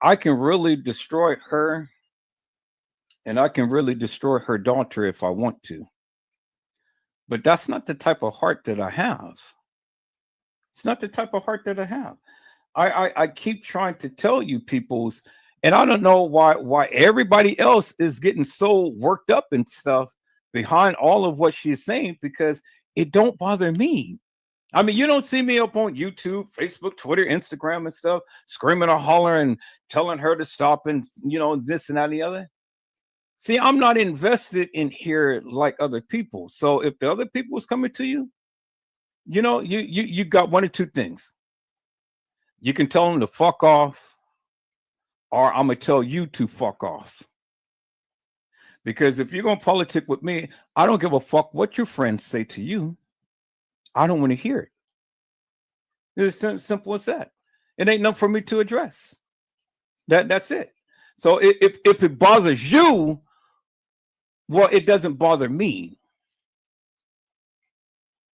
I can really destroy her, and I can really destroy her daughter if I want to. But that's not the type of heart that I have. It's not the type of heart that I have. I keep trying to tell you people's, and I don't know why everybody else is getting so worked up and stuff behind all of what she's saying, because it don't bother me. I mean, you don't see me up on YouTube, Facebook, Twitter, Instagram, and stuff, screaming or hollering, telling her to stop, and this and that and the other. See, I'm not invested in here like other people. So if the other people is coming to you, you got one or two things. You can tell them to fuck off, or I'm gonna tell you to fuck off. Because if you're gonna politic with me, I don't give a fuck what your friends say to you. I don't want to hear it. It's simple as that. It ain't nothing for me to address. That's it. So if it bothers you, well, it doesn't bother me.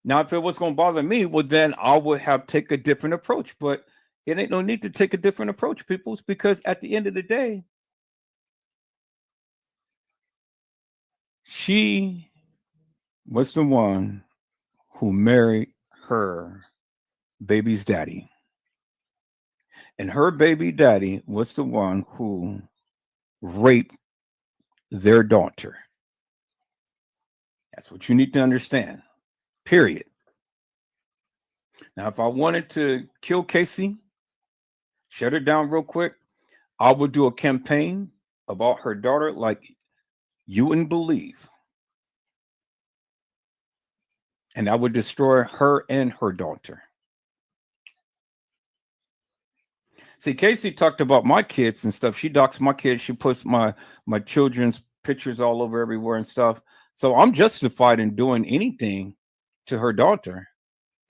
Now, if it was going to bother me, well, then I would have take a different approach. But it ain't no need to take a different approach, peoples, because at the end of the day, she was the one who married her baby's daddy. And her baby daddy was the one who raped their daughter. That's what you need to understand. Period. Now, if I wanted to kill Casey, shut her down real quick, I would do a campaign about her daughter like you wouldn't believe. And I would destroy her and her daughter. See, Casey talked about my kids and stuff. She docks my kids. She puts my children's pictures all over everywhere and stuff. So I'm justified in doing anything to her daughter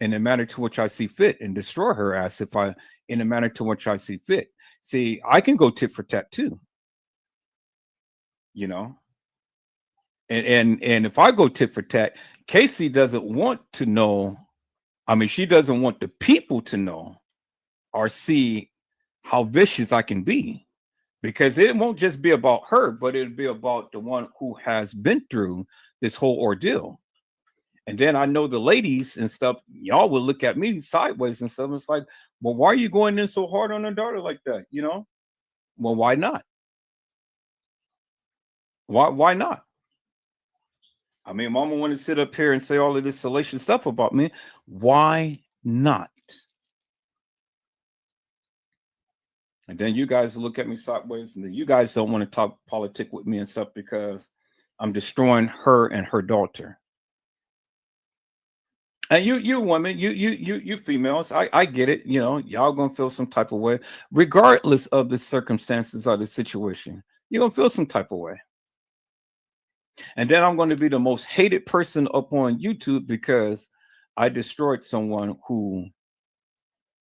in the manner to which I see fit, and destroy her ass if I in the manner to which I see fit. See, I can go tit for tat too. You know, and if I go tit for tat, Casey doesn't want to know. I mean, she doesn't want the people to know or see how vicious I can be, because it won't just be about her, but it'll be about the one who has been through this whole ordeal. And then I know the ladies and stuff, y'all will look at me sideways and stuff. It's like, well, why are you going in so hard on her daughter like that? Well, why not? Why not? I mean, mama want to sit up here and say all of this salacious stuff about me. Why not? And then you guys look at me sideways, and then you guys don't want to talk politic with me and stuff because I'm destroying her and her daughter. And you women, you females, I get it. Y'all gonna feel some type of way, regardless of the circumstances or the situation. You're gonna feel some type of way. And then I'm going to be the most hated person up on YouTube because I destroyed someone who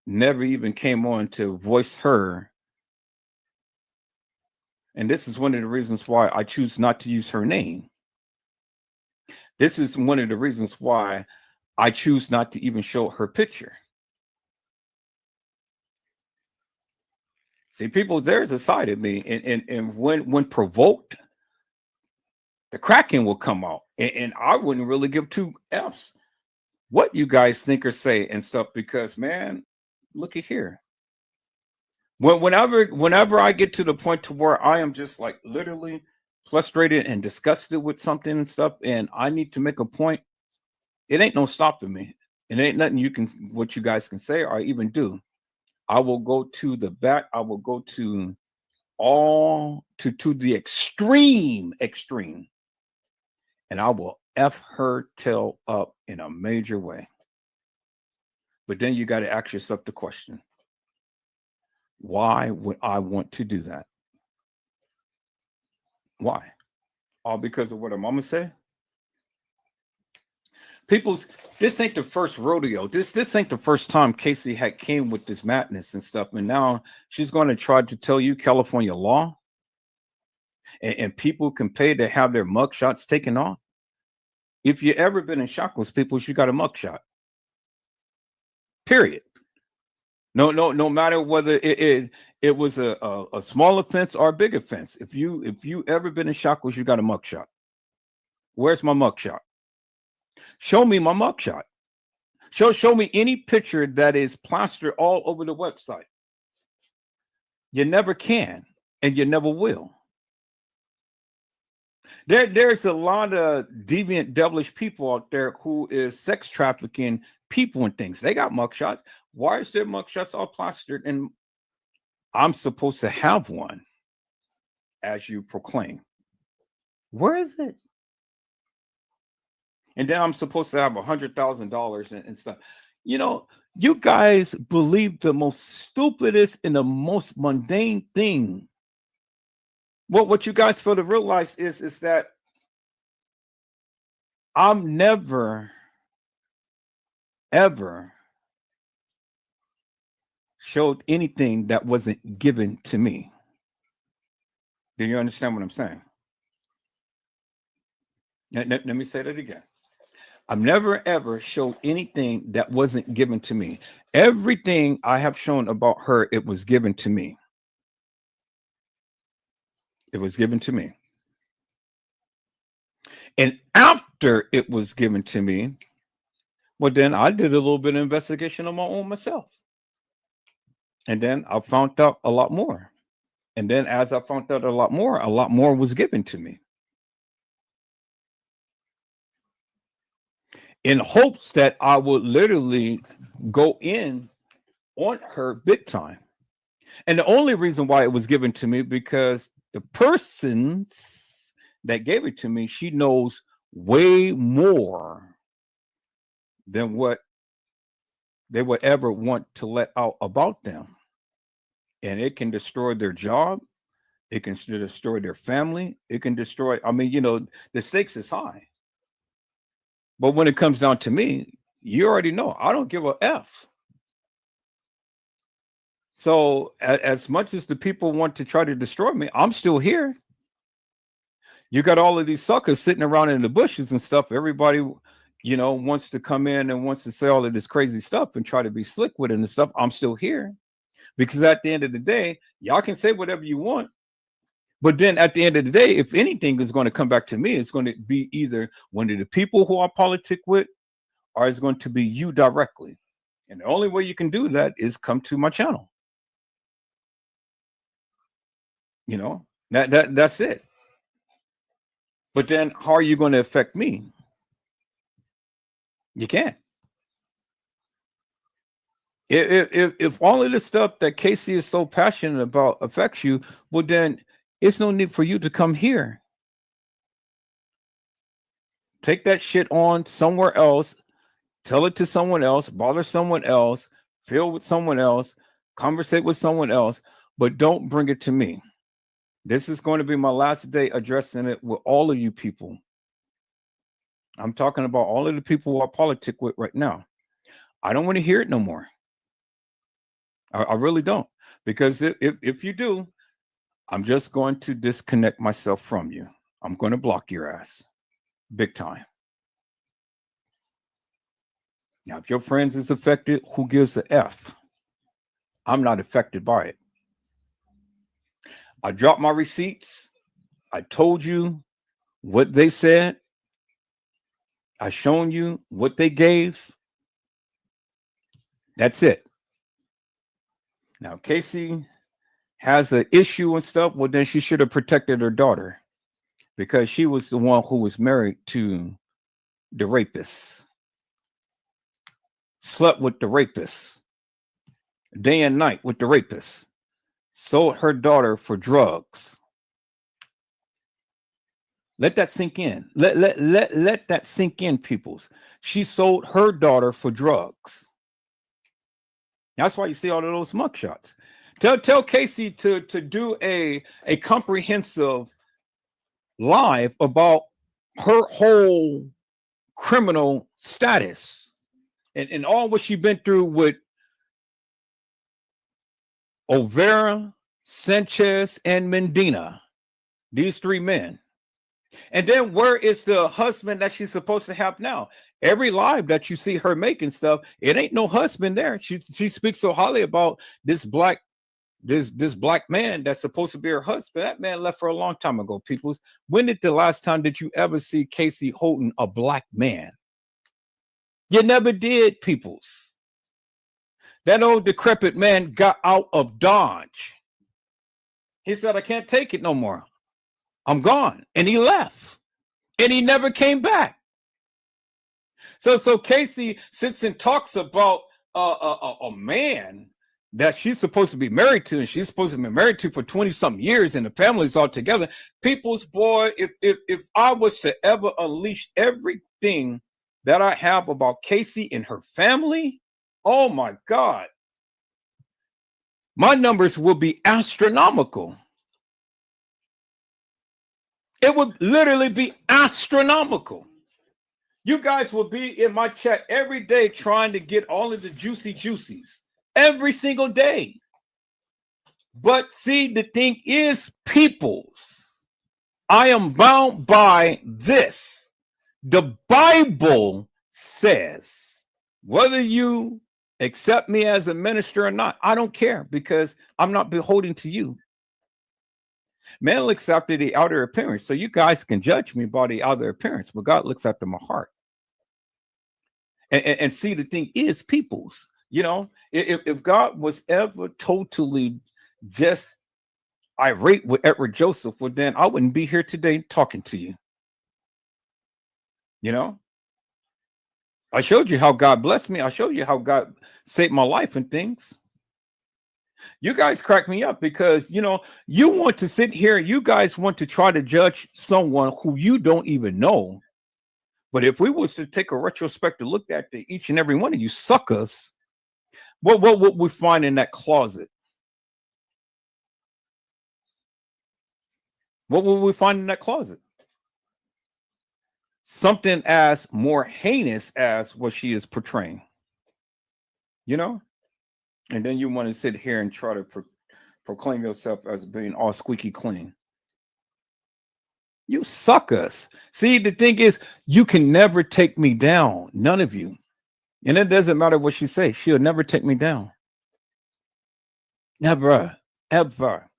never even came on to voice her. And this is one of the reasons why I choose not to use her name. This is one of the reasons why I choose not to even show her picture. See, people, there's a side of me, and when provoked, the Kraken will come out, and I wouldn't really give two F's what you guys think or say and stuff, because man, look at here. Whenever I get to the point to where I am just like literally frustrated and disgusted with something and stuff, and I need to make a point, it ain't no stopping me. It ain't nothing what you guys can say or even do. I will go to the back. I will go to the extreme, and I will F her tail up in a major way. But then you got to ask yourself the question, why would I want to do that? Why? All because of what her mama said? People's, this ain't the first rodeo. This ain't the first time Casey had came with this madness and stuff. And now she's going to try to tell you California law, and people can pay to have their mug shots taken off. If you ever been in shackles, people, you got a mug shot. Period. No matter whether It was a small offense or a big offense. If you ever been in Shackles, you got a mugshot. Where's my mugshot? Show me my mugshot. Show me any picture that is plastered all over the website. You never can, and you never will. There's a lot of deviant, devilish people out there who is sex trafficking people and things. They got mugshots. Why is their mugshots all plastered? And I'm supposed to have one, as you proclaim. Where is it? And then I'm supposed to have $100,000 and stuff. You know, you guys believe the most stupidest and the most mundane thing. What you guys fail to realize is that I'm never, ever showed anything that wasn't given to me. Do you understand what I'm saying? Let me say that again. I've never ever showed anything that wasn't given to me. Everything I have shown about her, it was given to me. It was given to me. And after it was given to me, well, then I did a little bit of investigation on my own myself. And then I found out a lot more. And then as I found out a lot more was given to me. In hopes that I would literally go in on her big time. And the only reason why it was given to me, because the persons that gave it to me, she knows way more than what they would ever want to let out about them. And it can destroy their job. It can destroy their family. It can destroy, I mean, you know, the stakes is high. But when it comes down to me, you already know I don't give a F. So as much as the people want to try to destroy me, I'm still here. You got all of these suckers sitting around in the bushes and stuff. Everybody, you know, wants to come in and wants to say all of this crazy stuff and try to be slick with it and stuff. I'm still here because at the end of the day, y'all can say whatever you want. But then at the end of the day, if anything is going to come back to me, it's going to be either one of the people who I politic with, or it's going to be you directly. And the only way you can do that is come to my channel. You know, that's it. But then how are you going to affect me? You can't. If all of this stuff that Casey is so passionate about affects you, well, then it's no need for you to come here. Take that shit on somewhere else, tell it to someone else, bother someone else, feel with someone else, conversate with someone else, but don't bring it to me. This is going to be my last day addressing it with all of you people. I'm talking about all of the people who I politic with right now. I don't want to hear it no more. I really don't. Because if you do, I'm just going to disconnect myself from you. I'm going to block your ass. Big time. Now, if your friends is affected, who gives a F? I'm not affected by it. I dropped my receipts. I told you what they said. I shown you what they gave. That's it. Now, Casey has an issue and stuff, well, then she should have protected her daughter because she was the one who was married to the rapist, slept with the rapist, day and night with the rapist, sold her daughter for drugs. Let that sink in. Let that sink in, peoples. She sold her daughter for drugs. That's why you see all of those mugshots. Tell Casey to do a comprehensive live about her whole criminal status and all what she's been through with Olvera, Sanchez, and Medina. These three men. And then where is the husband that she's supposed to have now? Every live that you see her making stuff, it ain't no husband there. She speaks so highly about this black this black man that's supposed to be her husband, that man left for a long time ago, peoples. When did the last time did you ever see Casey holding a black man? You never did, peoples. That old decrepit man got out of Dodge. He said, I can't take it no more. I'm gone. And he left. And he never came back. So Casey sits and talks about a man that she's supposed to be married to, and she's supposed to be married to for 20-something years, and the family's all together. People's boy, if I was to ever unleash everything that I have about Casey and her family, oh my God, my numbers will be astronomical. It would literally be astronomical. You guys will be in my chat every day trying to get all of the juicies every single day. But see, the thing is, peoples, I am bound by this. The Bible says, whether you accept me as a minister or not, I don't care, because I'm not beholden to you. Man looks after the outer appearance, so you guys can judge me by the outer appearance, but God looks after my heart. And see, the thing is, peoples, you know, if God was ever totally just irate with Edward Joseph, well, then I wouldn't be here today talking to you. You know, I showed you how God blessed me. I showed you how God saved my life and things. You guys crack me up because, you know, you want to sit here. You guys want to try to judge someone who you don't even know. But if we was to take a retrospective look at each and every one of you suckers, what would we find in that closet? What will we find in that closet? Something as more heinous as what she is portraying. You know? And then you want to sit here and try to proclaim yourself as being all squeaky clean. You suckers. See, the thing is, you can never take me down. None of you. And it doesn't matter what she says. She'll never take me down. Never, ever.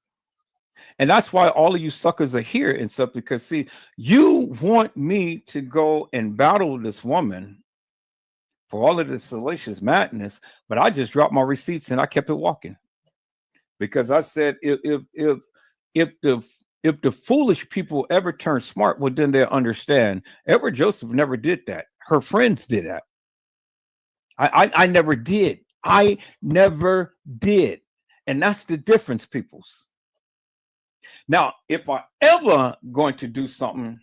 And that's why all of you suckers are here and stuff, because, see, you want me to go and battle this woman for all of the salacious madness, but I just dropped my receipts and I kept it walking, because I said if the foolish people ever turn smart, well, then they'll understand. Edward Joseph never did that. Her friends did that. I never did. I never did, and that's the difference, peoples. Now, if I ever going to do something,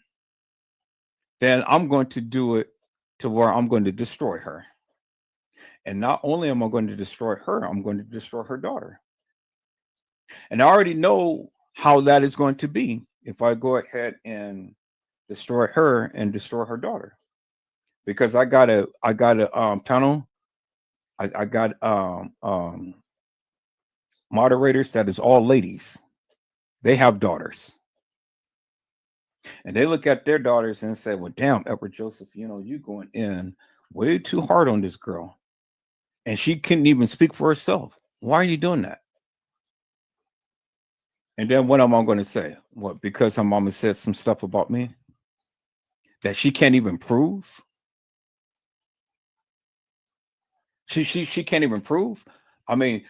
then I'm going to do it to where I'm going to destroy her. And not only am I going to destroy her, I'm going to destroy her daughter. And I already know how that is going to be if I go ahead and destroy her and destroy her daughter. Because I got a panel. I got moderators that is all ladies. They have daughters. And they look at their daughters and say, well, damn, Edward Joseph, you know, you going in way too hard on this girl. And she couldn't even speak for herself. Why are you doing that? And then what am I going to say? What, because her mama said some stuff about me that she can't even prove? She can't even prove. I mean,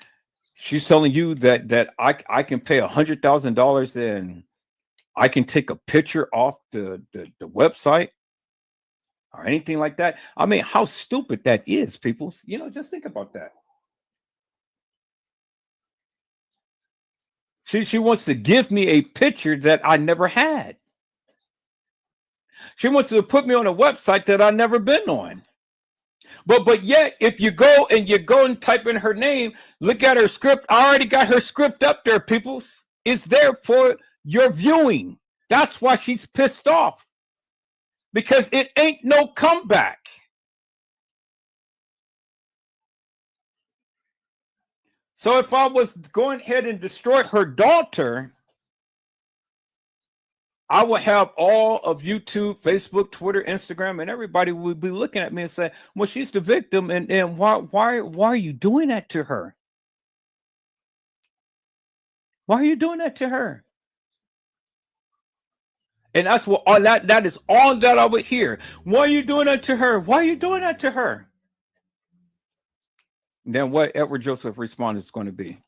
she's telling you that I can pay $100,000 and I can take a picture off the website or anything like that. I mean, how stupid that is, people. You know, just think about that. She wants to give me a picture that I never had. She wants to put me on a website that I've never been on. But yet, if you go and type in her name, look at her script. I already got her script up there, peoples. It's there for your viewing. That's why she's pissed off. Because it ain't no comeback. So if I was going ahead and destroy her daughter, I would have all of YouTube, Facebook, Twitter, Instagram, and everybody would be looking at me and say, well, she's the victim. And why are you doing that to her? Why are you doing that to her? And that's what all that is all that I would hear. Why are you doing that to her? Why are you doing that to her? And then what Edward Joseph response is going to be?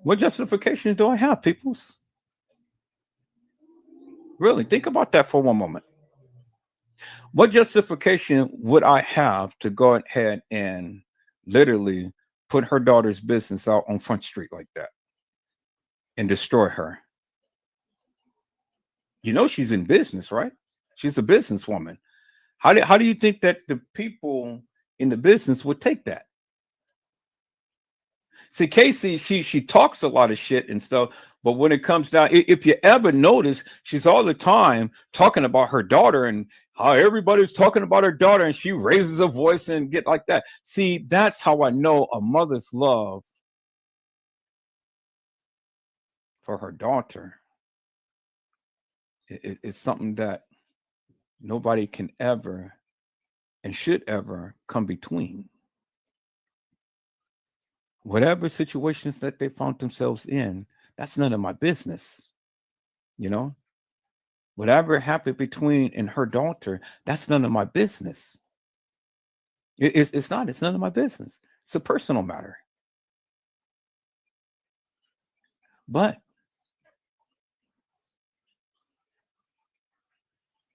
What justification do I have, peoples? Really, think about that for one moment. What justification would I have to go ahead and literally put her daughter's business out on Front Street like that and destroy her? You know she's in business, right? She's a businesswoman. How do you think that the people in the business would take that? See, Casey, she talks a lot of shit and stuff, but when it comes down, if you ever notice, she's all the time talking about her daughter and how everybody's talking about her daughter, and she raises her voice and get like that. See, that's how I know a mother's love for her daughter. It's something that nobody can ever and should ever come between. Whatever situations that they found themselves in, that's none of my business. You know, whatever happened between and her daughter, that's none of my business. It's not. It's none of my business. It's a personal matter. But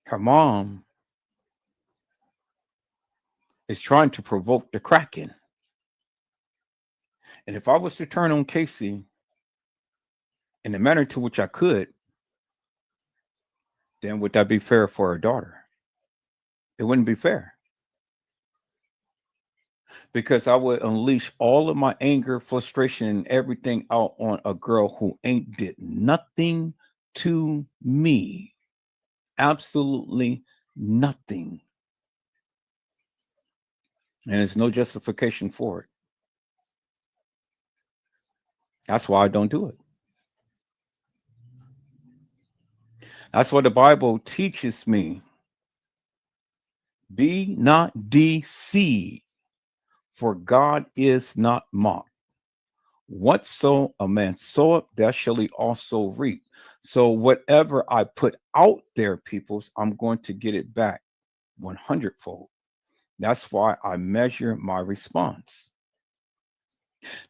her mom is trying to provoke the Kraken. And if I was to turn on Casey in the manner to which I could, then would that be fair for her daughter? It wouldn't be fair. Because I would unleash all of my anger, frustration, and everything out on a girl who ain't did nothing to me. Absolutely nothing. And there's no justification for it. That's why I don't do it. That's what the Bible teaches me. Be not deceived, for God is not mocked. Whatso a man soweth, that shall he also reap. So whatever I put out there, peoples, I'm going to get it back 100-fold. That's why I measure my response.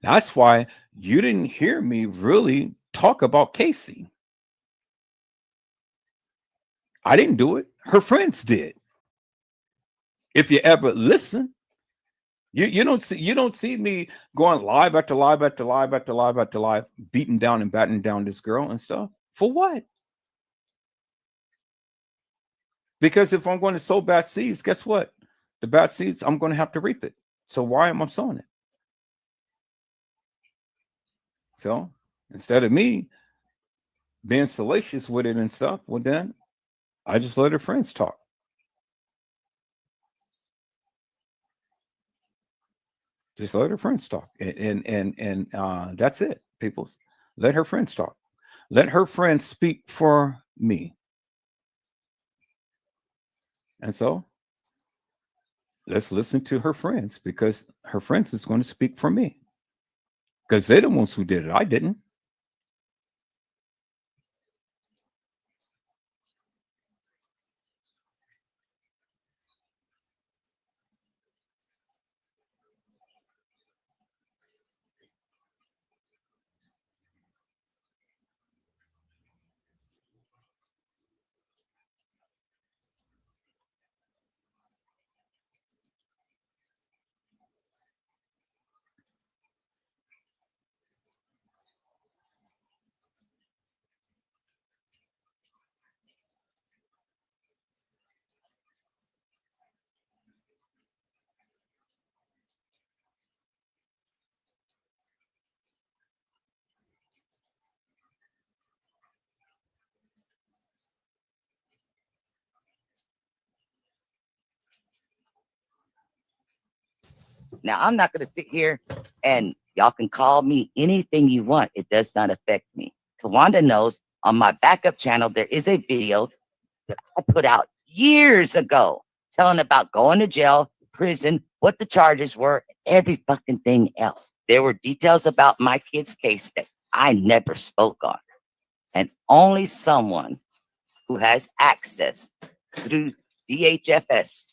That's why you didn't hear me really talk about Casey. I didn't do it. Her friends did. If you ever listen, you don't see me going live after live after live after live after live, beating down and batting down this girl and stuff. For what? Because if I'm going to sow bad seeds, guess what? The bad seeds, I'm going to have to reap it. So why am I sowing it? So instead of me being salacious with it and stuff, well then I just let her friends talk. Just let her friends talk, and that's it. People, let her friends talk. Let her friends speak for me. And so let's listen to her friends, because her friends is going to speak for me, because they're the ones who did it. I didn't. Now, I'm not going to sit here and y'all can call me anything you want. It does not affect me. Tawanda knows on my backup channel, there is a video that I put out years ago telling about going to jail, prison, what the charges were, every fucking thing else. There were details about my kid's case that I never spoke on. And only someone who has access through DHFS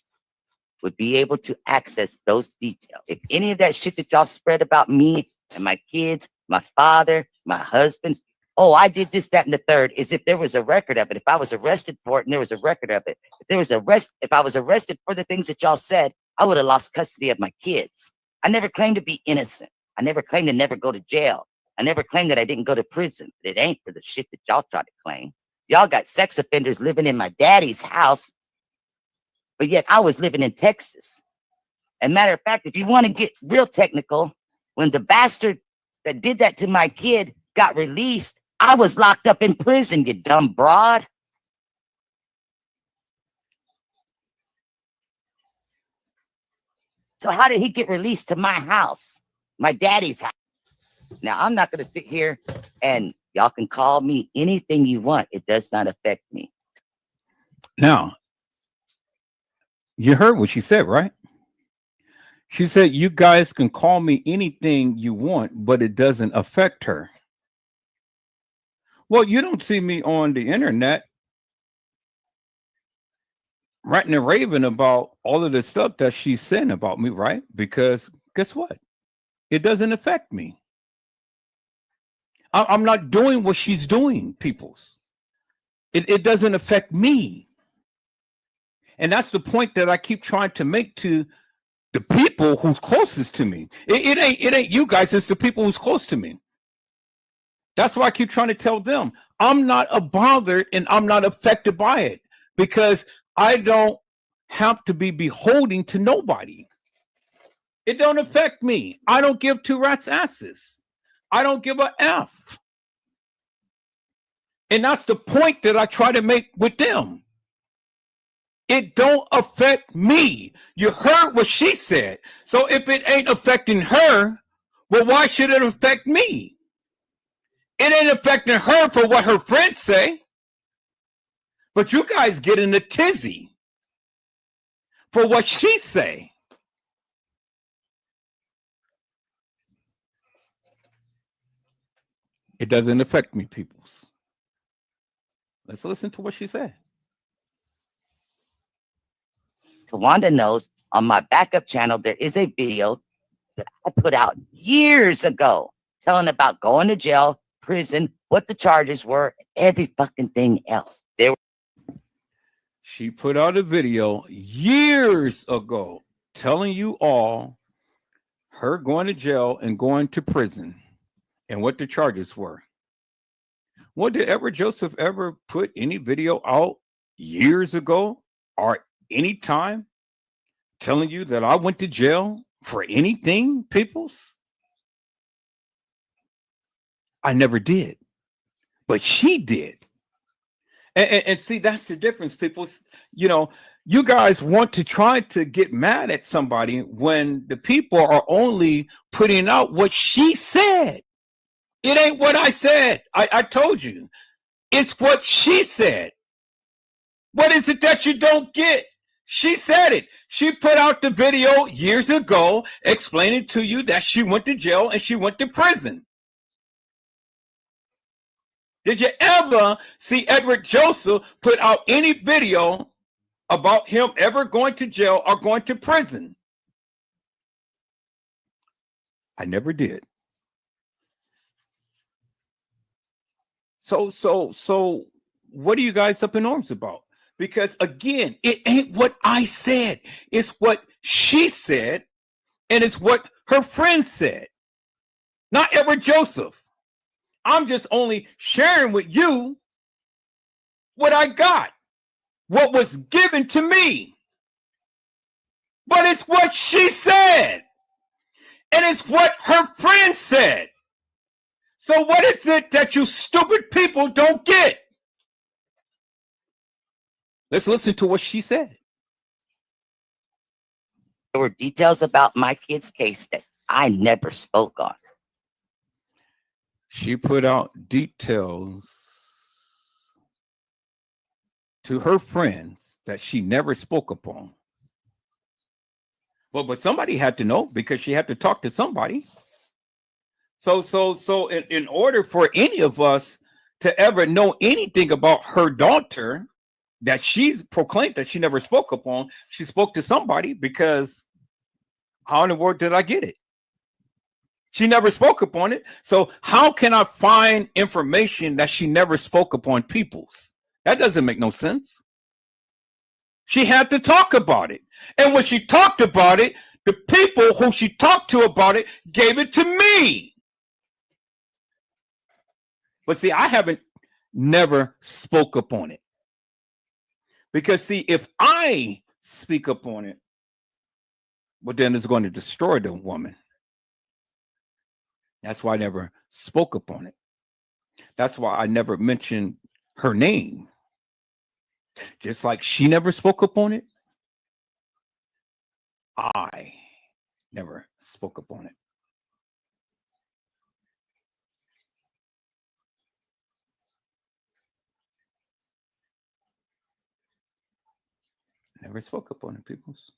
would be able to access those details. If any of that shit that y'all spread about me and my kids, my father, my husband, oh, I did this, that, and the third, is if there was a record of it. If I was arrested for it and there was a record of it, if I was arrested for the things that y'all said, I would have lost custody of my kids. I never claimed to be innocent. I never claimed to never go to jail. I never claimed that I didn't go to prison. But it ain't for the shit that y'all try to claim. Y'all got sex offenders living in my daddy's house, but yet I was living in Texas. And matter of fact, if you want to get real technical, when the bastard that did that to my kid got released, I was locked up in prison, you dumb broad. So how did he get released to my house, my daddy's house? Now, I'm not going to sit here and y'all can call me anything you want. It does not affect me. Now, you heard what she said, right? She said, you guys can call me anything you want, but it doesn't affect her. Well, you don't see me on the internet ranting and raving about all of the stuff that she's saying about me, right? Because guess what? It doesn't affect me. I'm not doing what she's doing, peoples. It doesn't affect me. And that's the point that I keep trying to make to the people who's closest to me. It ain't you guys, it's the people who's close to me. That's why I keep trying to tell them I'm not bothered and I'm not affected by it because I don't have to be beholden to nobody. It don't affect me. I don't give two rats asses. I don't give a F. And that's the point that I try to make with them. It don't affect me. You heard what she said. So if it ain't affecting her, well, why should it affect me? It ain't affecting her for what her friends say. But you guys get in a tizzy for what she say. It doesn't affect me, peoples. Let's listen to what she said. Tawanda knows on my backup channel, there is a video that I put out years ago telling about going to jail, prison, what the charges were, every fucking thing else. She put out a video years ago telling you all her going to jail and going to prison and what the charges were. Well, did Edward Joseph ever put any video out years ago or any time telling you that I went to jail for anything, peoples? I never did, but she did. And see, that's the difference, people. You know, you guys want to try to get mad at somebody when the people are only putting out what she said. It ain't what I said. I told you. It's what she said. What is it that you don't get? She said it. She put out the video years ago explaining to you that she went to jail and she went to prison. Did you ever see Edward Joseph put out any video about him ever going to jail or going to prison? I never did. So what are you guys up in arms about? Because again, it ain't what I said. It's what she said, and it's what her friend said. Not Edward Joseph. I'm just only sharing with you what I got, what was given to me. But it's what she said, and it's what her friend said. So what is it that you stupid people don't get? Let's listen to what she said. There were details about my kid's case that I never spoke on. She put out details to her friends that she never spoke upon. But somebody had to know because she had to talk to somebody. So in order for any of us to ever know anything about her daughter that she's proclaimed that she never spoke upon, she spoke to somebody, because how in the world did I get it? She never spoke upon it. So how can I find information that she never spoke upon people's? That doesn't make no sense. She had to talk about it. And when she talked about it, the people who she talked to about it gave it to me. But see, I haven't never spoke upon it. Because see, if I speak upon it, well, then it's going to destroy the woman. That's why I never spoke upon it. That's why I never mentioned her name. Just like she never spoke upon it, I never spoke upon it. Never spoke upon it, peoples.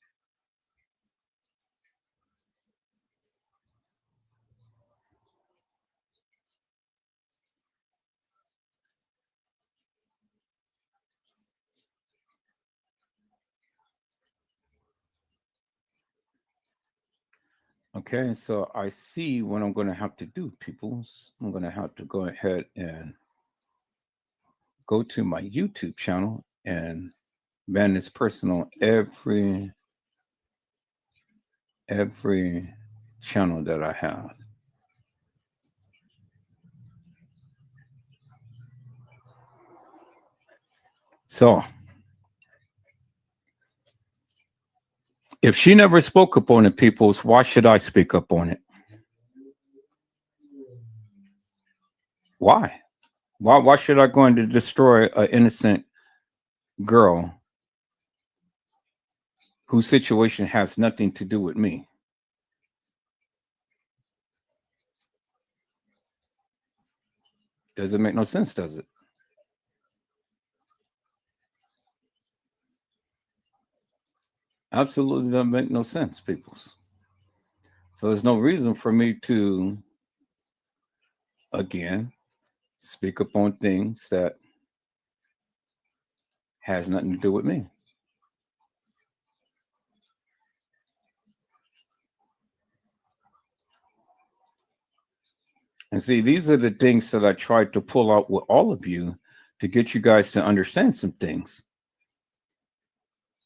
Okay, so I see what I'm going to have to do, peoples. I'm going to have to go ahead and go to my YouTube channel and ban this person on every channel that I have. So if she never spoke up on it, peoples, why should I speak up on it? Why? Why should I go in to destroy an innocent girl whose situation has nothing to do with me? Doesn't make no sense, does it? Absolutely doesn't make no sense, peoples. So there's no reason for me to, again, speak upon things that has nothing to do with me. And see, these are the things that I tried to pull out with all of you to get you guys to understand some things.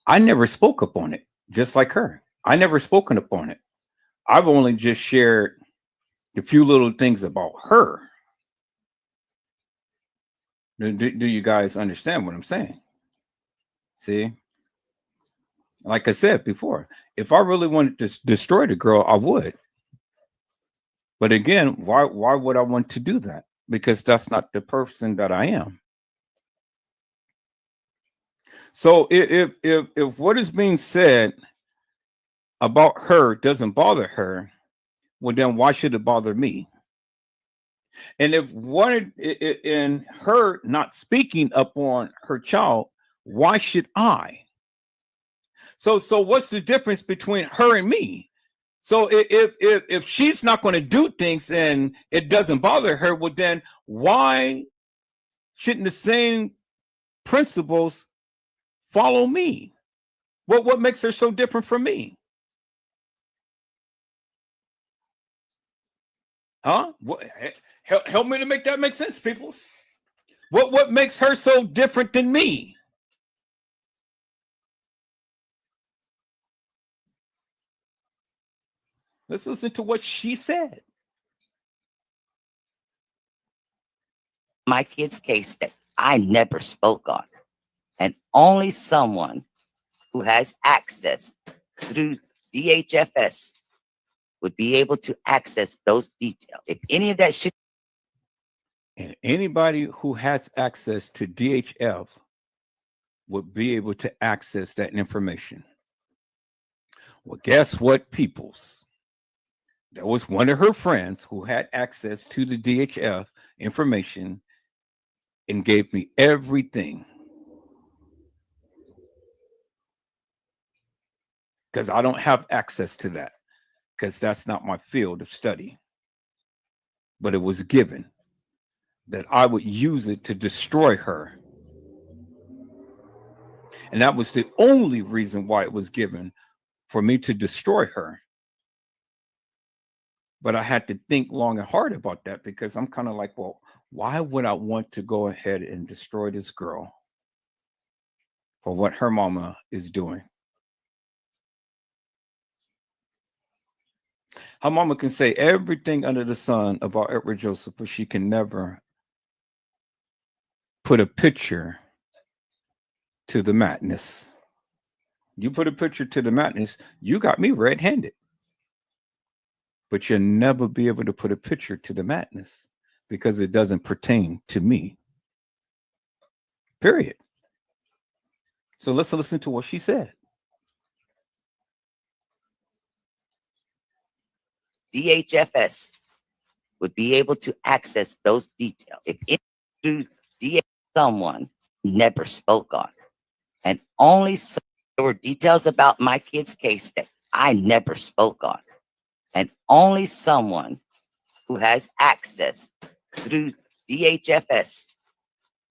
I never spoke upon it, just like her. I never spoken upon it. I've only just shared a few little things about her. Do you guys understand what I'm saying? See, like I said before, if I really wanted to destroy the girl, I would. But again, why would I want to do that? Because that's not the person that I am. So if what is being said about her doesn't bother her, well then why should it bother me? And if one in her not speaking upon her child, why should I? So what's the difference between her and me? So if she's not going to do things and it doesn't bother her, well then why shouldn't the same principles follow me? What makes her so different from me? Huh? Help me to make that make sense, peoples. What makes her so different than me? Let's listen to what she said. My kid's case that I never spoke on, and only someone who has access through DHFS would be able to access those details. If any of that shit. And anybody who has access to DHF would be able to access that information. Well, guess what, peoples? There was one of her friends who had access to the DHF information and gave me everything. because I don't have access to that because that's not my field of study. But it was given that I would use it to destroy her. And that was the only reason why it was given, for me to destroy her. But I had to think long and hard about that because I'm kind of like, well, why would I want to go ahead and destroy this girl for what her mama is doing? Her mama can say everything under the sun about Edward Joseph, but she can never put a picture to the madness. You put a picture to the madness, you got me red-handed. But you'll never be able to put a picture to the madness because it doesn't pertain to me. Period. So let's listen to what she said. DHFS would be able to access those details if it through someone never spoke on. And only there were details about my kid's case that I never spoke on. And only someone who has access through DHFS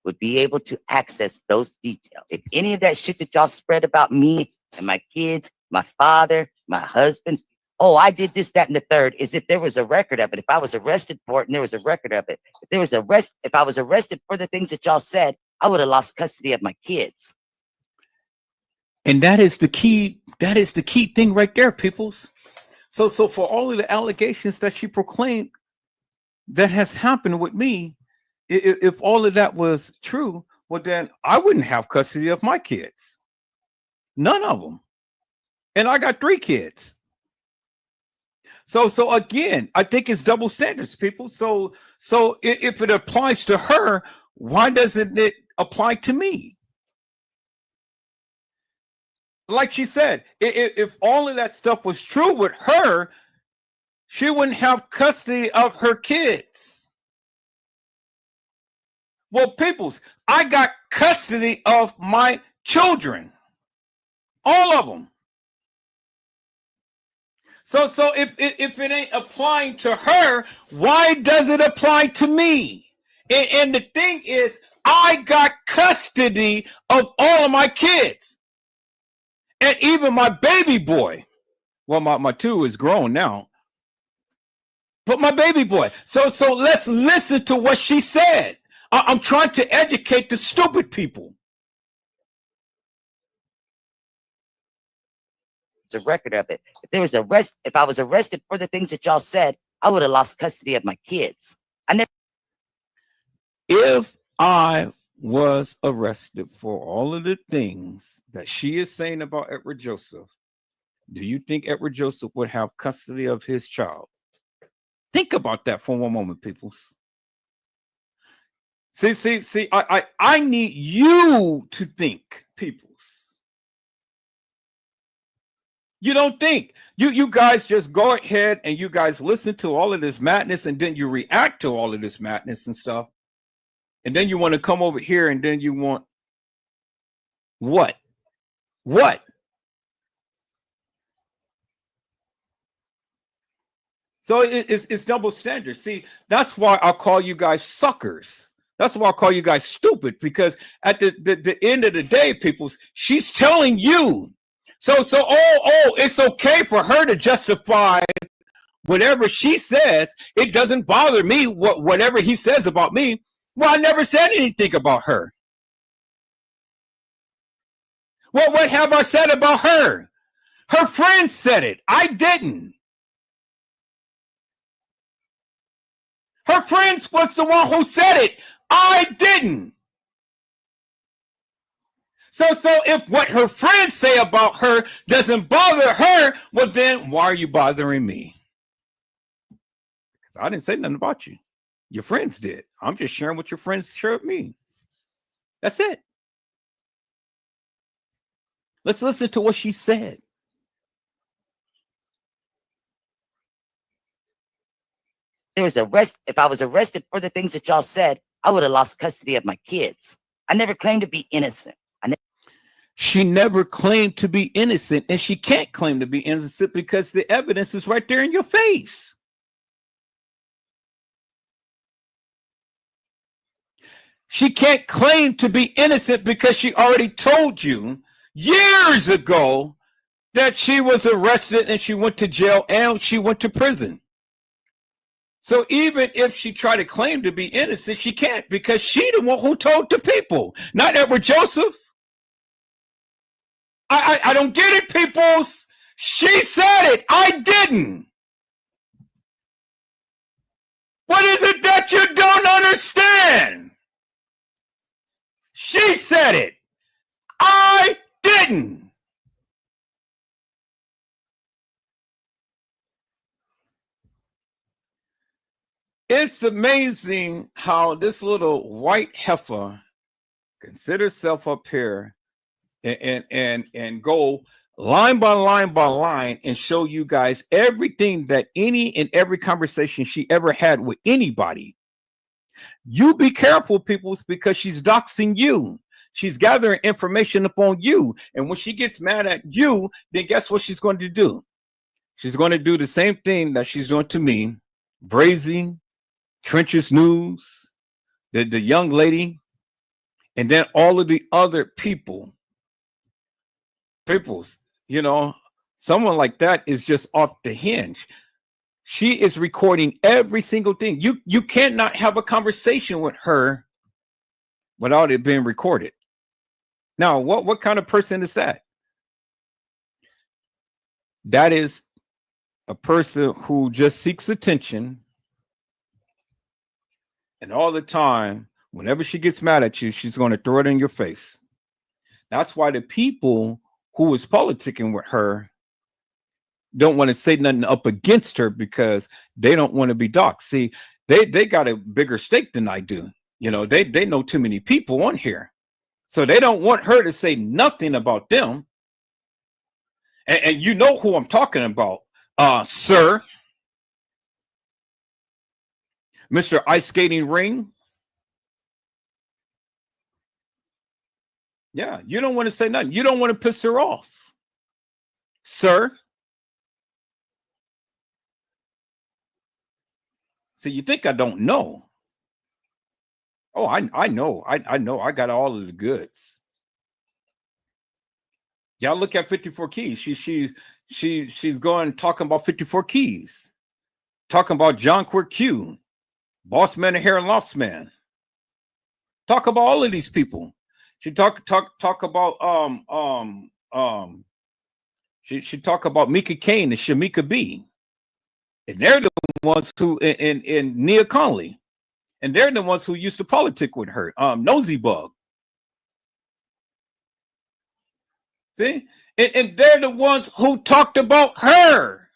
would be able to access those details. If any of that shit that y'all spread about me and my kids, my father, my husband, oh, I did this, that, and the third, is if there was a record of it. If I was arrested for it and there was a record of it. If I was arrested for the things that y'all said, I would have lost custody of my kids. And that is the key thing right there, peoples. So for all of the allegations that she proclaimed that has happened with me, if all of that was true, well, then I wouldn't have custody of my kids. None of them. And I got 3 kids. So again, I think it's double standards, people. So if it applies to her, why doesn't it apply to me? Like she said, if all of that stuff was true with her, she wouldn't have custody of her kids. Well, peoples, I got custody of my children. All of them. So if it ain't applying to her, why does it apply to me? And the thing is, I got custody of all of my kids. And even my baby boy. Well, my 2 is grown now. But my baby boy. So let's listen to what she said. I'm trying to educate the stupid people. It's a record of it. If I was arrested for the things that y'all said, I would have lost custody of my kids. If I was arrested for all of the things that she is saying about Edward Joseph, do you think Edward Joseph would have custody of his child? Think about that for one moment, peoples. See, I need you to think, peoples. You don't think. You guys just go ahead and you guys listen to all of this madness and then you react to all of this madness and stuff. And then you want to come over here and then you want what? What? So it's double standard. See, that's why I call you guys suckers. That's why I call you guys stupid, because at the end of the day, people, she's telling you. So it's okay for her to justify whatever she says. It doesn't bother me whatever he says about me. Well, I never said anything about her. Well, what have I said about her? Her friend said it. I didn't. Her friend was the one who said it. I didn't. So if what her friends say about her doesn't bother her, well, then why are you bothering me? Because I didn't say nothing about you. Your friends did. I'm just sharing what your friends shared with me. That's it. Let's listen to what she said. If I was arrested for the things that y'all said, I would have lost custody of my kids. I never claimed to be innocent. She never claimed to be innocent, and she can't claim to be innocent because the evidence is right there in your face. She can't claim to be innocent because she already told you years ago that she was arrested and she went to jail and she went to prison. So even if she tried to claim to be innocent, she can't because she the one who told the people, not Edward Joseph. I don't get it, peoples. She said it. I didn't. What is it that you don't understand? She said it. I didn't. It's amazing how this little white heifer can sit herself up here and go line by line by line and show you guys everything that any and every conversation she ever had with anybody. You be careful, peoples, because she's doxing you. She's gathering information upon you. And when she gets mad at you, then guess what she's going to do? She's going to do the same thing that she's doing to me. Brazen, Trenches News, the young lady, and then all of the other peoples, you know, someone like that is just off the hinge. She is recording every single thing. You cannot have a conversation with her without it being recorded. Now, what kind of person is that? That is a person who just seeks attention. And all the time, whenever she gets mad at you, she's going to throw it in your face. That's why the people who is politicking with her don't want to say nothing up against her because they don't want to be doxxed. See, they got a bigger stake than I do. You know, they know too many people on here. So they don't want her to say nothing about them. And you know who I'm talking about, sir. Mr. Ice Skating Ring. Yeah, you don't want to say nothing. You don't want to piss her off, sir. So you think I don't know? Oh, I know. I know. I got all of the goods. Y'all look at 54 Keys. She's going talking about 54 Keys, talking about John Quick Q, Boss Man and Hair and Lost Man. Talk about all of these people. She talk about she talk about Mika Kane and Shamika B. And they're the ones who in Nia Conley. And they're the ones who used to politic with her. Nosy Bug. See? And they're the ones who talked about her.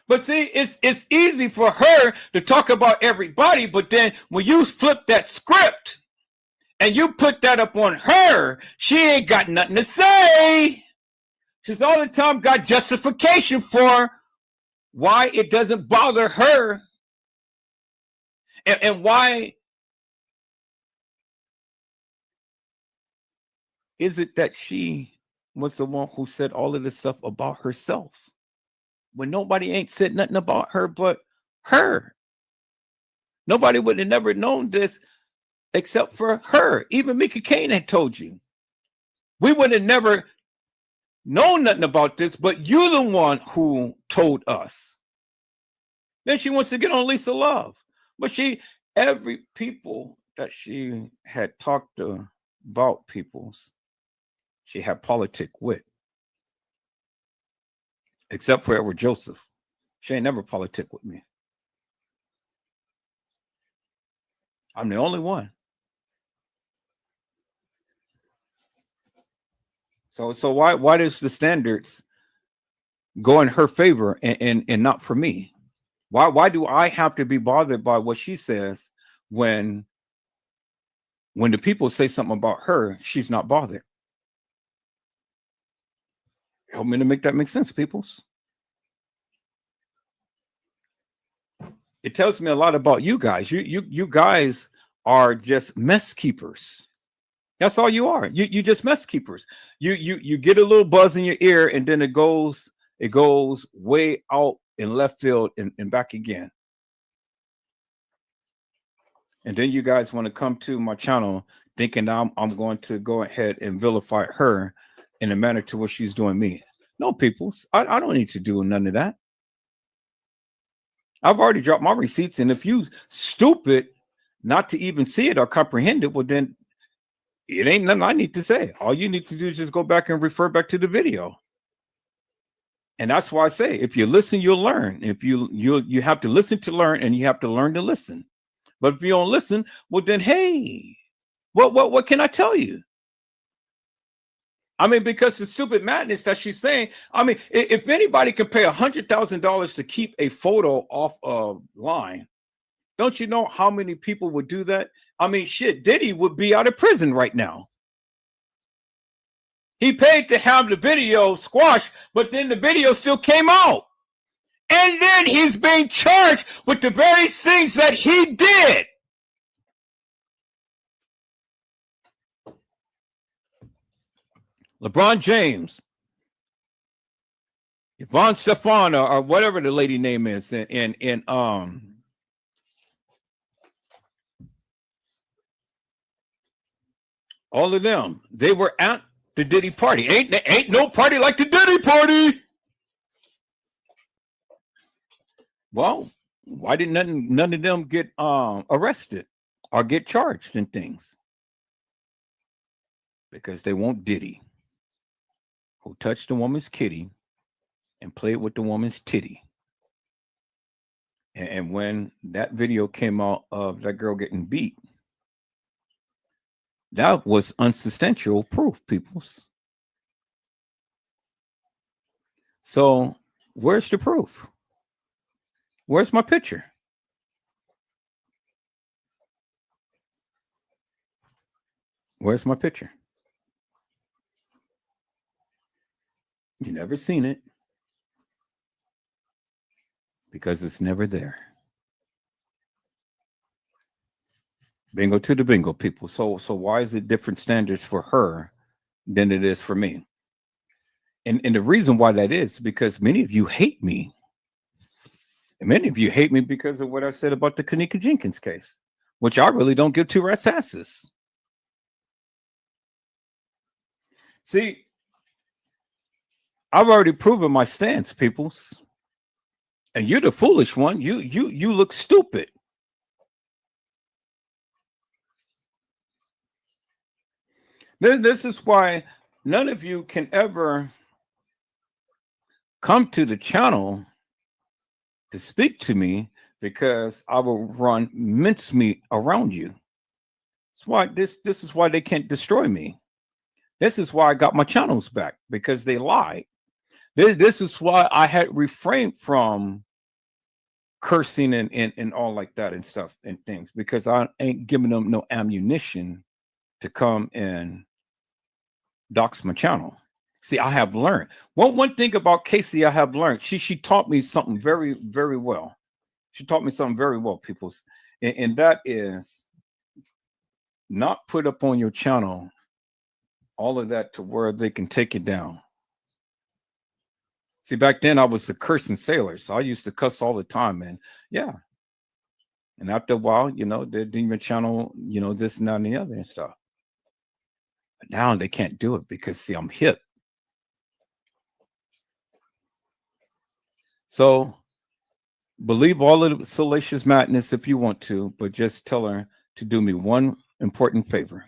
But see, it's easy for her to talk about everybody, but then when you flip that script and you put that up on her, she ain't got nothing to say. She's all the time got justification for why it doesn't bother her and why is it that she was the one who said all of this stuff about herself when nobody ain't said nothing about her but her. Nobody would have never known this except for her. Even Mika Kane had told you. We would have never known nothing about this, but you're the one who told us. Then she wants to get on Lisa Love. But every people that she had talked about peoples, she had politic with. Except for Edward Joseph. She ain't never politic with me. I'm the only one. So why does the standards go in her favor and not for me? Why do I have to be bothered by what she says when the people say something about her, she's not bothered? Help me to make that make sense, peoples. It tells me a lot about you guys. You guys are just mess keepers. That's all you are. You just mess keepers. You get a little buzz in your ear, and then it goes way out in left field and back again. And then you guys want to come to my channel thinking I'm going to go ahead and vilify her in a manner to what she's doing me. No, peoples, I don't need to do none of that. I've already dropped my receipts, and if you stupid not to even see it or comprehend it, well then it ain't nothing I need to say. All you need to do is just go back and refer back to the video. And that's why I say, if you listen, you'll learn. If you have to listen to learn, and you have to learn to listen. But if you don't listen, well then hey, what can I tell you? I mean, because the stupid madness that she's saying, I mean, if anybody can pay $100,000 to keep a photo off a line, don't you know how many people would do that? I mean, shit, Diddy would be out of prison right now. He paid to have the video squashed, but then the video still came out. And then he's being charged with the very things that he did. LeBron James, Yvonne Stefan, or whatever the lady name is, and all of them, they were at the Diddy party. Ain't no party like the Diddy party. Well, why did none of them get arrested or get charged and things? Because they want Diddy, who touched the woman's kitty and played with the woman's titty. And when that video came out of that girl getting beat, that was unsubstantial proof, peoples. So where's the proof? Where's my picture? Where's my picture? You never seen it because it's never there. Bingo to the bingo, people. So why is it different standards for her than it is for me? And the reason why that is because many of you hate me. And many of you hate me because of what I said about the Kenneka Jenkins case, which I really don't give two rat's asses. See, I've already proven my stance, peoples. And you're the foolish one. You look stupid. This is why none of you can ever come to the channel to speak to me, because I will run mincemeat around you. That's why this is why they can't destroy me. This is why I got my channels back, because they lied. This is why I had refrained from cursing and all like that and stuff and things, because I ain't giving them no ammunition to come and dox my channel. See, I have learned. One thing about Casey, I have learned. She taught me something very, very well. She taught me something very well, people. And that is not put up on your channel all of that to where they can take it down. See, back then I was the cursing sailor, so I used to cuss all the time, man. Yeah. And after a while, they're doing your channel, this and that and the other and stuff. But now they can't do it because, see, I'm hip. So believe all of the salacious madness if you want to, but just tell her to do me one important favor.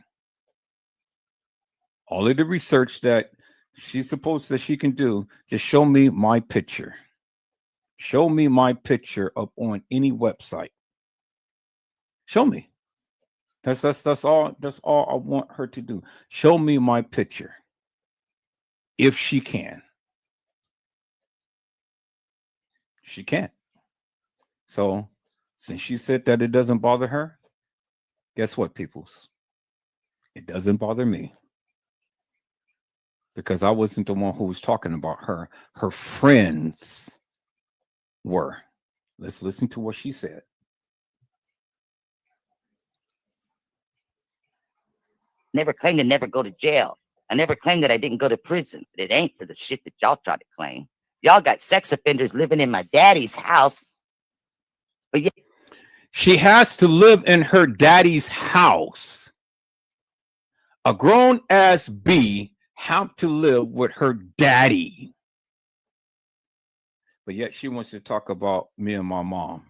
All of the research that she's supposed that she can do, just show me my picture. Show me my picture up on any website. Show me. That's all I want her to do. Show me my picture. If she can. She can't. So since she said that it doesn't bother her, guess what, peoples? It doesn't bother me. Because I wasn't the one who was talking about her. Her friends were. Let's listen to what she said. Never claimed to never go to jail. I never claimed that I didn't go to prison, but it ain't for the shit that y'all try to claim. Y'all got sex offenders living in my daddy's house. But yeah, She has to live in her daddy's house. A grown ass B have to live with her daddy. But yet she wants to talk about me and my mom.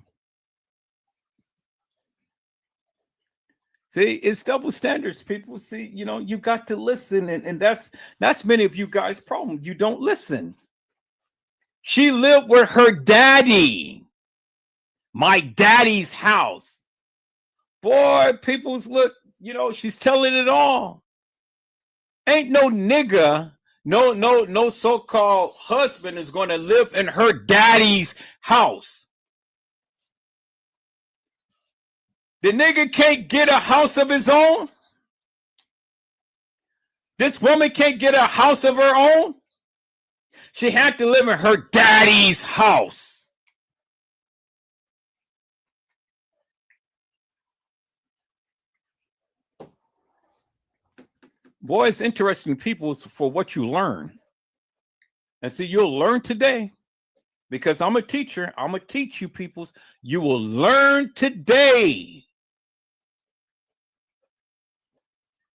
See, it's double standards, people. See, you got to listen, and that's many of you guys' problem. You don't listen. She lived with her daddy, my daddy's house. Boy, people's look, she's telling it all. Ain't no nigga, no so-called husband is going to live in her daddy's house. The nigga can't get a house of his own. This woman can't get a house of her own. She had to live in her daddy's house. Boy, it's interesting, people, for what you learn. And see, you'll learn today because I'm a teacher. I'm going to teach you, peoples. You will learn today.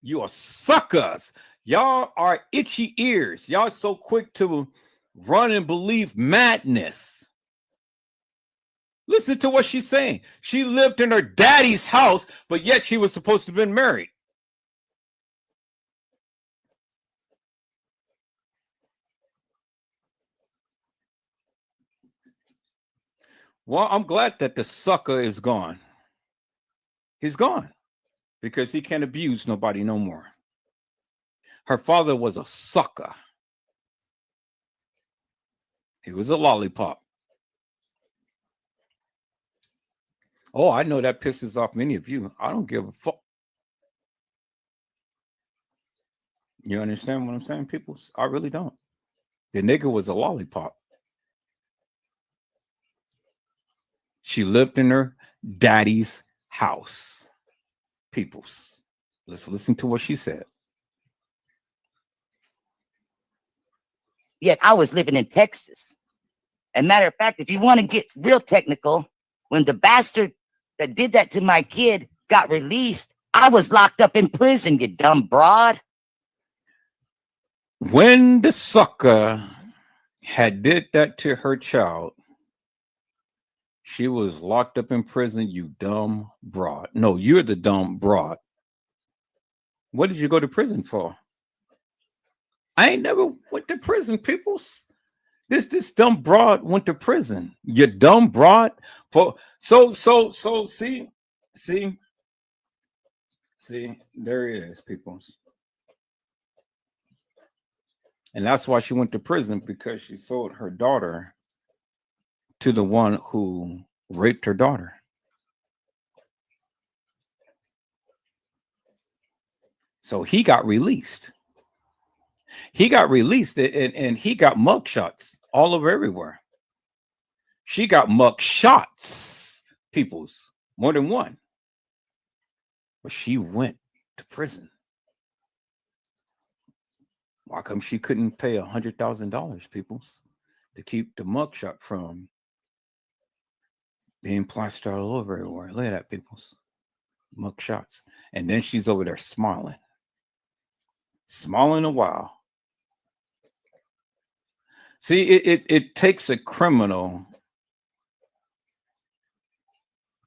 You are suckers. Y'all are itchy ears. Y'all so quick to run and believe madness. Listen to what she's saying. She lived in her daddy's house, but yet she was supposed to have been married. Well, I'm glad that the sucker is gone. He's gone because he can't abuse nobody no more. Her father was a sucker. He was a lollipop. Oh, I know that pisses off many of you. I don't give a fuck. You understand what I'm saying, people? I really don't. The nigga was a lollipop. She lived in her daddy's house. Peoples. Let's listen to what she said. yet I was living in Texas. And matter of fact, if you want to get real technical, when the bastard that did that to my kid got released, I was locked up in prison, you dumb broad. When the sucker had did that to her child, she was locked up in prison, you dumb broad. No, you're the dumb broad. What did you go to prison for? I ain't never went to prison, peoples. This dumb broad went to prison. You dumb broad. For so see, there it is, peoples. And that's why she went to prison, because she sold her daughter to the one who raped her daughter. So he got released. He got released, and he got mugshots all over everywhere. She got mugshots, peoples, more than one. But she went to prison. Why come she couldn't pay $100,000, peoples, to keep the mugshot from being plastered all over everywhere? Look at that, peoples. Mugshots. And then she's over there smiling a while. See, it takes a criminal,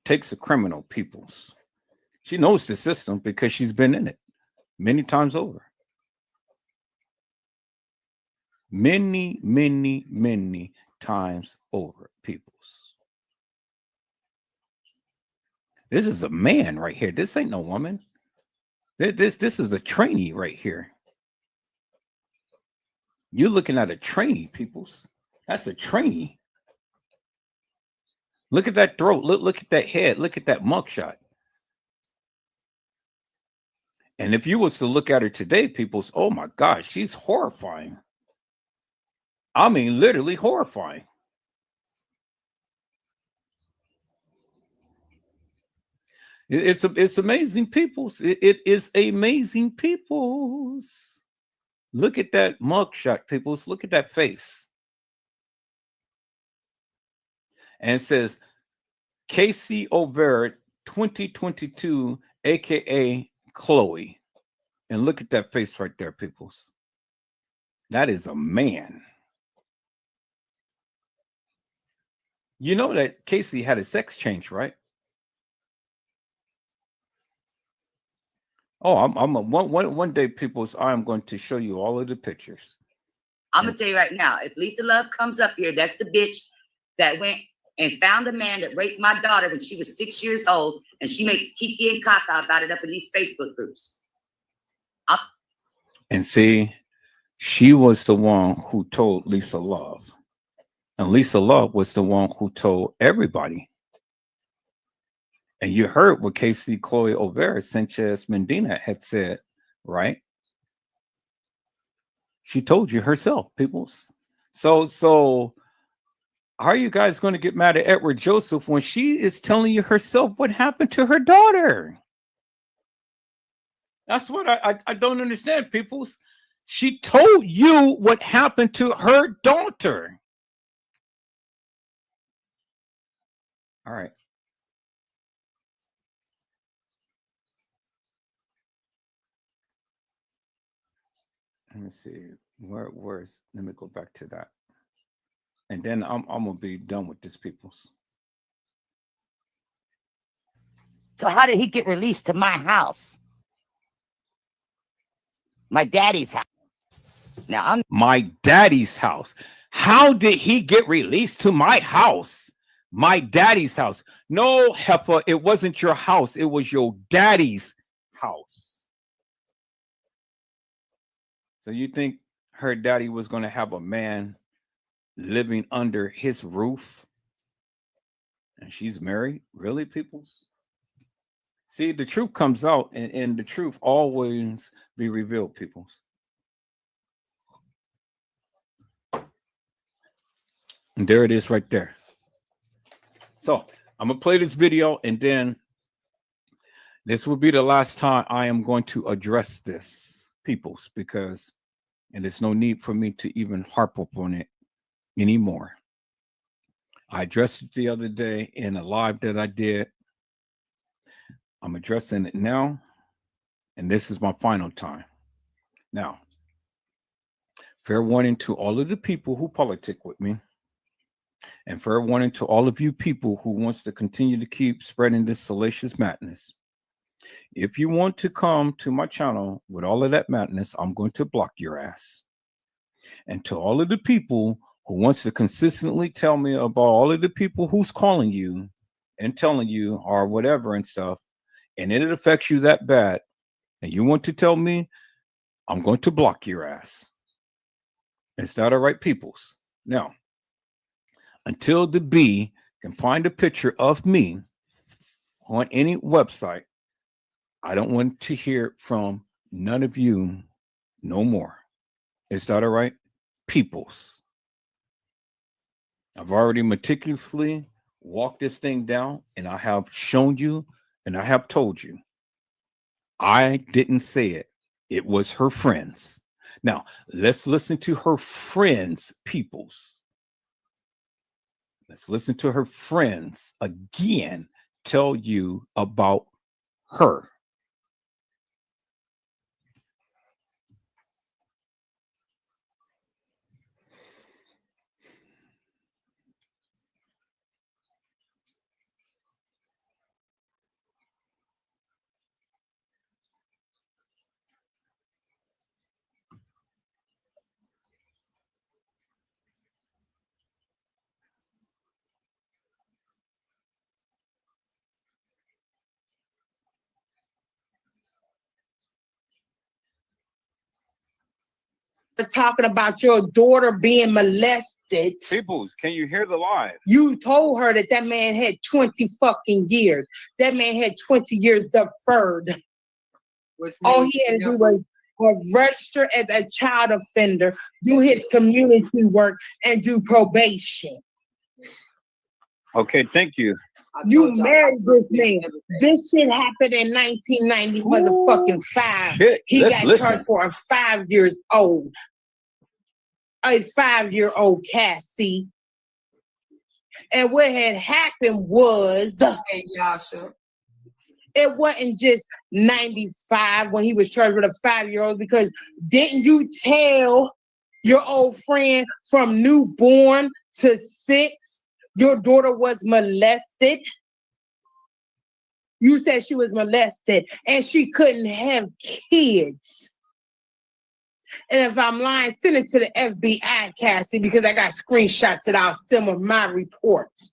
peoples. She knows the system because she's been in it many times over. Many times over, peoples. This is a man right here. This ain't no woman. This is a trainee right here. You're looking at a trainee, peoples. That's a trainee. Look at that throat. Look at that head. Look at that mugshot. And if you was to look at her today, peoples, oh my gosh, she's horrifying. I mean, literally horrifying. It's amazing peoples. It is amazing peoples. Look at that mugshot, peoples. Look at that face. And it says Casey O'Vera 2022, aka Chloe. And look at that face right there, peoples. That is a man. You know that Casey had a sex change, right? Oh, one day, peoples. I'm going to show you all of the pictures. I'm gonna tell you right now, if Lisa Love comes up here, that's the bitch that went and found a man that raped my daughter when she was 6 years old, and she makes Kiki and Kaka about it up in these Facebook groups. And see, she was the one who told Lisa Love. And Lisa Love was the one who told everybody. And you heard what Casey Chloe O'Vera Sanchez Medina had said, right? She told you herself, peoples. So how are you guys going to get mad at Edward Joseph when she is telling you herself what happened to her daughter? That's what I don't understand, peoples. She told you what happened to her daughter. All right. Let me see. Where's let me go back to that. And then I'm gonna be done with this, peoples. So how did he get released to my house? My daddy's house. Now I'm my daddy's house. How did he get released to my house? My daddy's house. No, heifer, it wasn't your house. It was your daddy's house. So you think her daddy was going to have a man living under his roof? And she's married? Really, peoples? See, the truth comes out, and the truth always be revealed, peoples. And there it is right there. So I'm going to play this video, and then this will be the last time I am going to address this, peoples, because, and there's no need for me to even harp upon it anymore. I addressed it the other day in a live that I did. I'm addressing it now, and this is my final time. Now, fair warning to all of the people who politic with me, and fair warning to all of you people who wants to continue to keep spreading this salacious madness. If you want to come to my channel with all of that madness, I'm going to block your ass. And to all of the people who wants to consistently tell me about all of the people who's calling you and telling you or whatever and stuff, and it affects you that bad, and you want to tell me, I'm going to block your ass. Is that all right, peoples? Now, until the B can find a picture of me on any website, I don't want to hear from none of you no more. Is that all right, peoples? I've already meticulously walked this thing down, and I have shown you, and I have told you. I didn't say it. It was her friends. Now, let's listen to her friends, peoples. Let's listen to her friends again tell you about her. Talking about your daughter being molested. Peoples, can you hear the live? You told her that man had 20 fucking years. That man had 20 years deferred. All he had to do was register as a child offender, do his community work, and do probation. Okay, thank you. You married this man. This shit happened in 1990, motherfucking 5. Shit. He Let's got listen. charged for a 5 years old. A 5-year-old Cassie. And what had happened was, Hey, Yasha. it wasn't just 95 when he was charged with a 5-year-old, because didn't you tell your old friend from newborn to 6 your daughter was molested? You said she was molested and she couldn't have kids. And if I'm lying, send it to the FBI, Cassie, because I got screenshots that I'll send with my reports.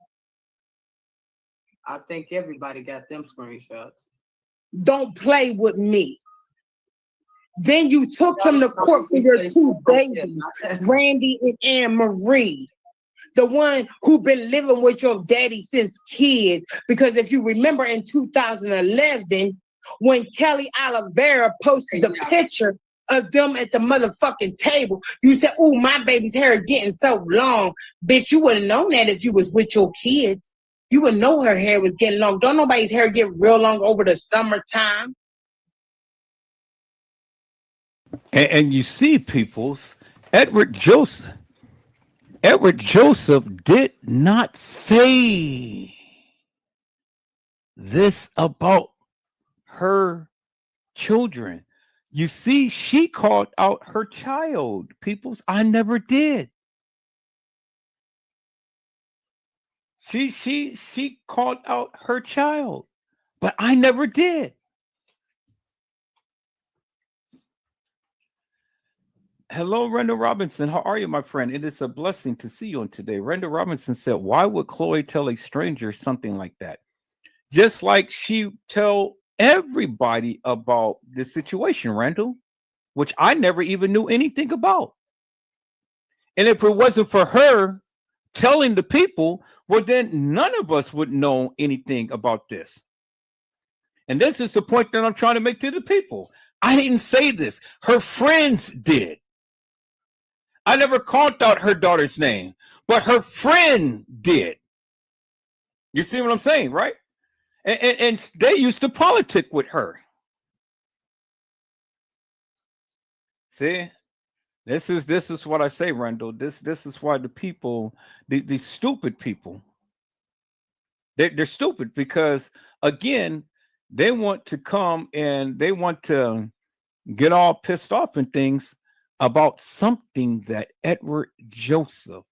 I think everybody got them screenshots. Don't play with me. Then you took him to court for your 2 babies, Randy and Anne Marie. The one who been living with your daddy since kids. Because if you remember in 2011, when Kelly Oliveira posted the picture of them at the motherfucking table, you said, "Oh, my baby's hair is getting so long." Bitch, you wouldn't known that if you was with your kids. You would know her hair was getting long. Don't nobody's hair get real long over the summertime. And you see, peoples, Edward Joseph did not say this about her children. You see, she called out her child, peoples. I never did. She called out her child, but I never did. Hello, Randall Robinson. How are you, my friend? It is a blessing to see you on today. Randall Robinson said, why would Chloe tell a stranger something like that? Just like she tell everybody about the situation, Randall, which I never even knew anything about. And if it wasn't for her telling the people, well, then none of us would know anything about this. And this is the point that I'm trying to make to the people. I didn't say this. Her friends did. I never called out her daughter's name, but her friend did. You see what I'm saying, right? And they used to politic with her. See, this is what I say, Randall. This is why the people, these stupid people, they're stupid because again, they want to come and they want to get all pissed off and things about something that Edward Joseph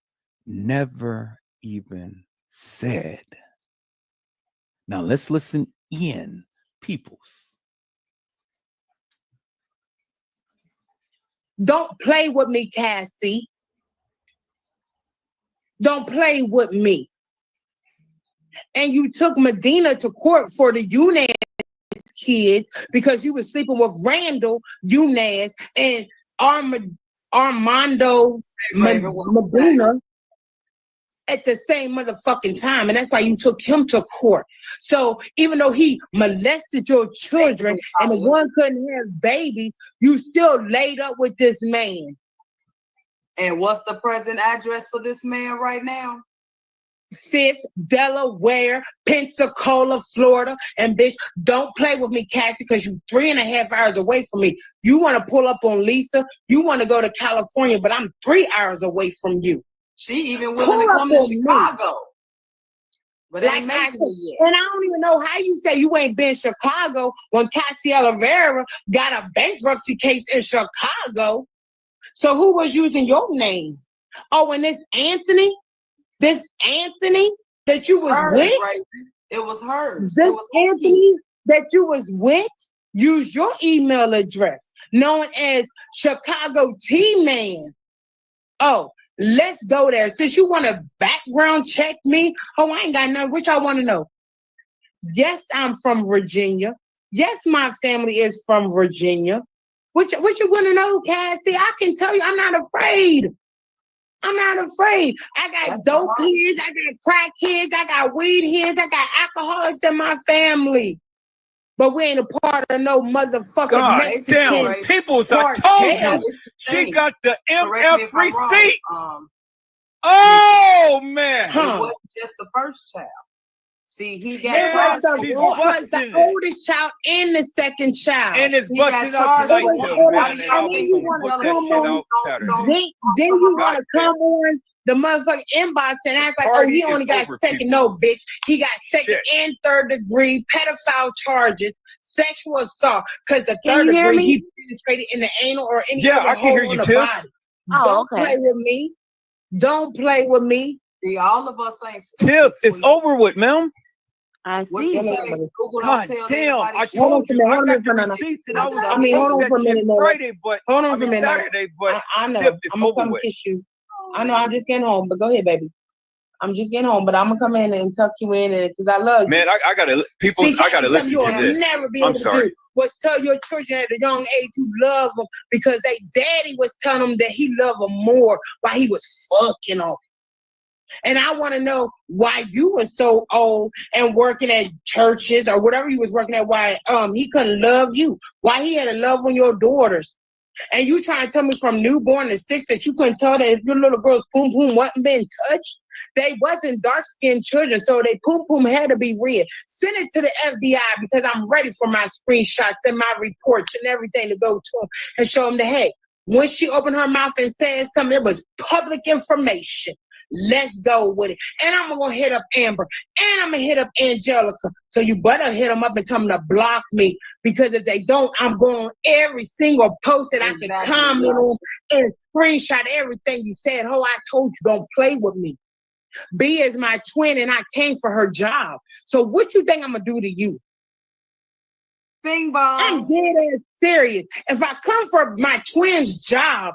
never even said. Now let's listen in, peoples. Don't play with me, Cassie. Don't play with me. And you took Medina to court for the Yunus kids because you were sleeping with Randall Yunus and Armando Medina at the same motherfucking time. And that's why you took him to court. So even though he molested your children and the one couldn't have babies, you still laid up with this man. And what's the present address for this man right now? 5th, Delaware, Pensacola, Florida. And bitch, don't play with me, Cassie, because you 3.5 hours away from me. You want to pull up on Lisa. You want to go to California, but I'm 3 hours away from you. She even willing to come to Chicago. But like ain't making it yet. And I don't even know how you say you ain't been in Chicago when Cassie Oliveira got a bankruptcy case in Chicago. So who was using your name? Oh, and this Anthony that you was Hers, with? right? It was hers. This It was Anthony that you was with used your email address, known as Chicago T-Man. Oh, let's go there. Since you want to background check me, oh, I ain't got nothing. Which I want to know. Yes, I'm from Virginia. Yes, my family is from Virginia. What you want to know, Cassie? I can tell you, I'm not afraid. I'm not afraid. I got dope kids, I got crack kids, I got weed heads, I got alcoholics in my family. But we ain't a part of no motherfucking Mexican. Damn, peoples, I told you. She got the MF receipts. Oh man. Huh. It wasn't just the first child. See, he got Yeah, It was charged she's for what? the busting it. oldest child and the second child. And it's He got busted out charged tonight for too, it. man. And I And was then you gonna wanna put that come shit on- out Saturday. Then you want to Goddamn. come on the motherfucking inbox and act like, oh, Party he only is got over, second. people. No, bitch. He got second Shit. and third degree pedophile charges, sexual assault. Because the Can third you hear degree, me? he penetrated in the anal or any Yeah, other I can hear hole in you, the Tiff. body. Oh, Don't okay. play with me. Don't play with me. See, all of us ain't Tiff, stupid. it's sweet. over with, ma'am. I What you see. say? Hold on, Google God don't tell damn, everybody I shit. Hold on told for a you, minute, I hold got on the for a minute. receipts and I was I gonna mean, post hold on that for a shit minute, Lord. Friday, but Hold I on for a mean minute. Saturday, but I know. Tiff, it's I'm gonna over come with. kiss you. I know. I'm just getting home, but go ahead, baby. I'm just getting home, but I'm gonna come in and tuck you in, and because I love you. Man, I gotta people. See, I gotta that's listen something to you'll this. never be I'm able to sorry. do. Was tell your children at a young age you love them because they daddy was telling them that he loved them more while he was fucking them. And I want to know why you were so old and working at churches or whatever you was working at. Why he couldn't love you? Why he had to love on your daughters? And you trying to tell me from newborn to 6 that you couldn't tell that if your little girl's poom poom wasn't being touched? They wasn't dark-skinned children, so they poom poom had to be red. Send it to the FBI because I'm ready for my screenshots and my reports and everything to go to them and show them that, hey, when she opened her mouth and said something, it was public information. Let's go with it. And I'm going to hit up Amber. And I'm going to hit up Angelica. So you better hit them up and tell them to block me. Because if they don't, I'm going every single post that I can Exactly. comment on and screenshot everything you said. Oh, I told you, don't play with me. B is my twin and I came for her job. So what you think I'm going to do to you? Bing I'm bong. dead ass serious. If I come for my twin's job,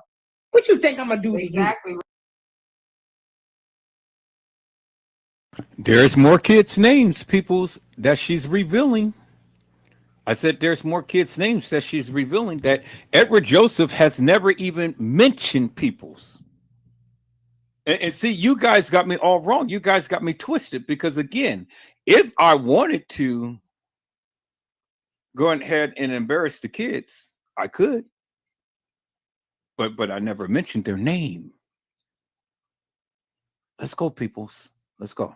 what you think I'm going to do to you? Exactly. There's more kids' names, people's that she's revealing. I said there's more kids' names that she's revealing that Edward Joseph has never even mentioned people's. And see, you guys got me all wrong. You guys got me twisted because again, if I wanted to go ahead and embarrass the kids, I could. But I never mentioned their name. Let's go, peoples. Let's go.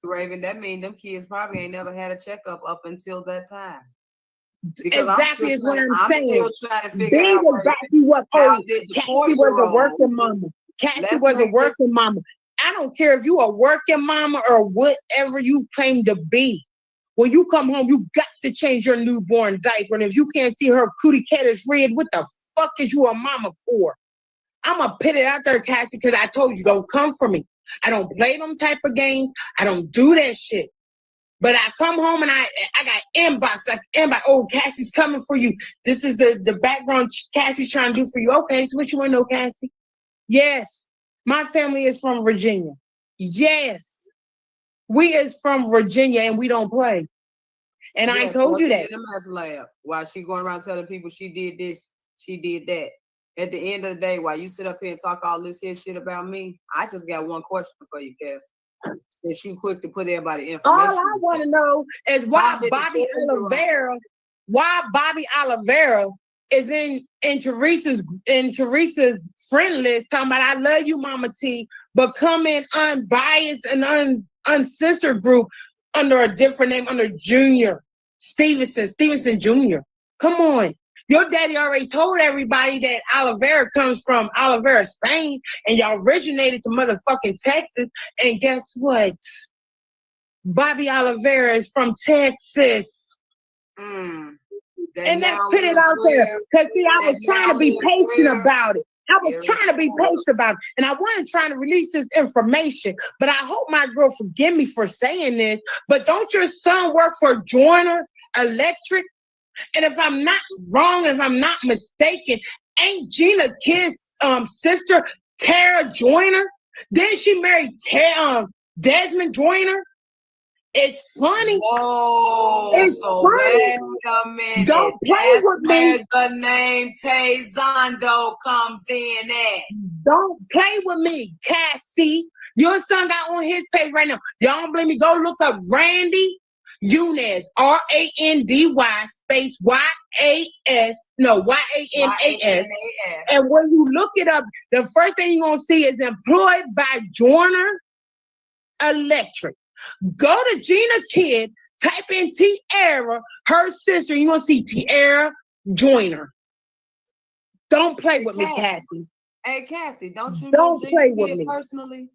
Raven, that mean them kids probably ain't never had a checkup up until that time. Exactly is what I'm saying. still trying to Big figure out exactly what how oh, did the Cassie was a 4-year-old working mama. Cassie Let's was a make working mama. I don't care if you a working mama or whatever you claim to be. When you come home, you got to change your newborn diaper. And if you can't see her cootie cat is red, what the fuck is you a mama for? I'm going to put it out there, Cassie, because I told you, don't come for me. I don't play them type of games. I don't do that shit. But I come home and I got inbox, like inbox, oh, Cassie's coming for you. This is the background Cassie's trying to do for you. Okay, so what you want to know, Cassie? Yes, my family is from Virginia. Yes, we is from Virginia and we don't play. And I told you that. In the meth lab, while she going around telling people she did this, she did that. At the end of the day, while you sit up here and talk all this here shit about me, I just got one question for you, Cass. Since you quick to put everybody information. All I want to know is why Bobby Oliveira is in Teresa's friend list talking about I love you, Mama T, but come in unbiased and uncensored group under a different name, under Junior Stevenson Jr. Come on. Your daddy already told everybody that Oliveira comes from Oliveira, Spain, and y'all originated to motherfucking Texas. And guess what? Bobby Oliveira is from Texas. And let's put it out there. Because, see, I was trying to be patient about it. I was trying to be patient about it. And I wasn't trying to release this information. But I hope my girl forgive me for saying this. But don't your son work for Joyner Electric? And if I'm not wrong, if I'm not mistaken, ain't Gina Kidd's sister Tara Joyner? Then she married Desmond Joyner? It's funny. Whoa, it's so funny. Wait a minute. Don't play with where me. The name Tay Zondo comes in at. Don't play with me, Cassie. Your son got on his page right now. Y'all don't blame me. Go look up Randy. Yunez, R-A-N-D-Y space Y-A-S, no, Y-A-N-A-S. And when you look it up, the first thing you're going to see is employed by Joyner Electric. Go to Gina Kidd, type in Tiara, her sister, you're going to see Tiara Joyner. Don't play with me, Cassie. Hey, Cassie, don't you Don't know play Gina with Kidd me. personally?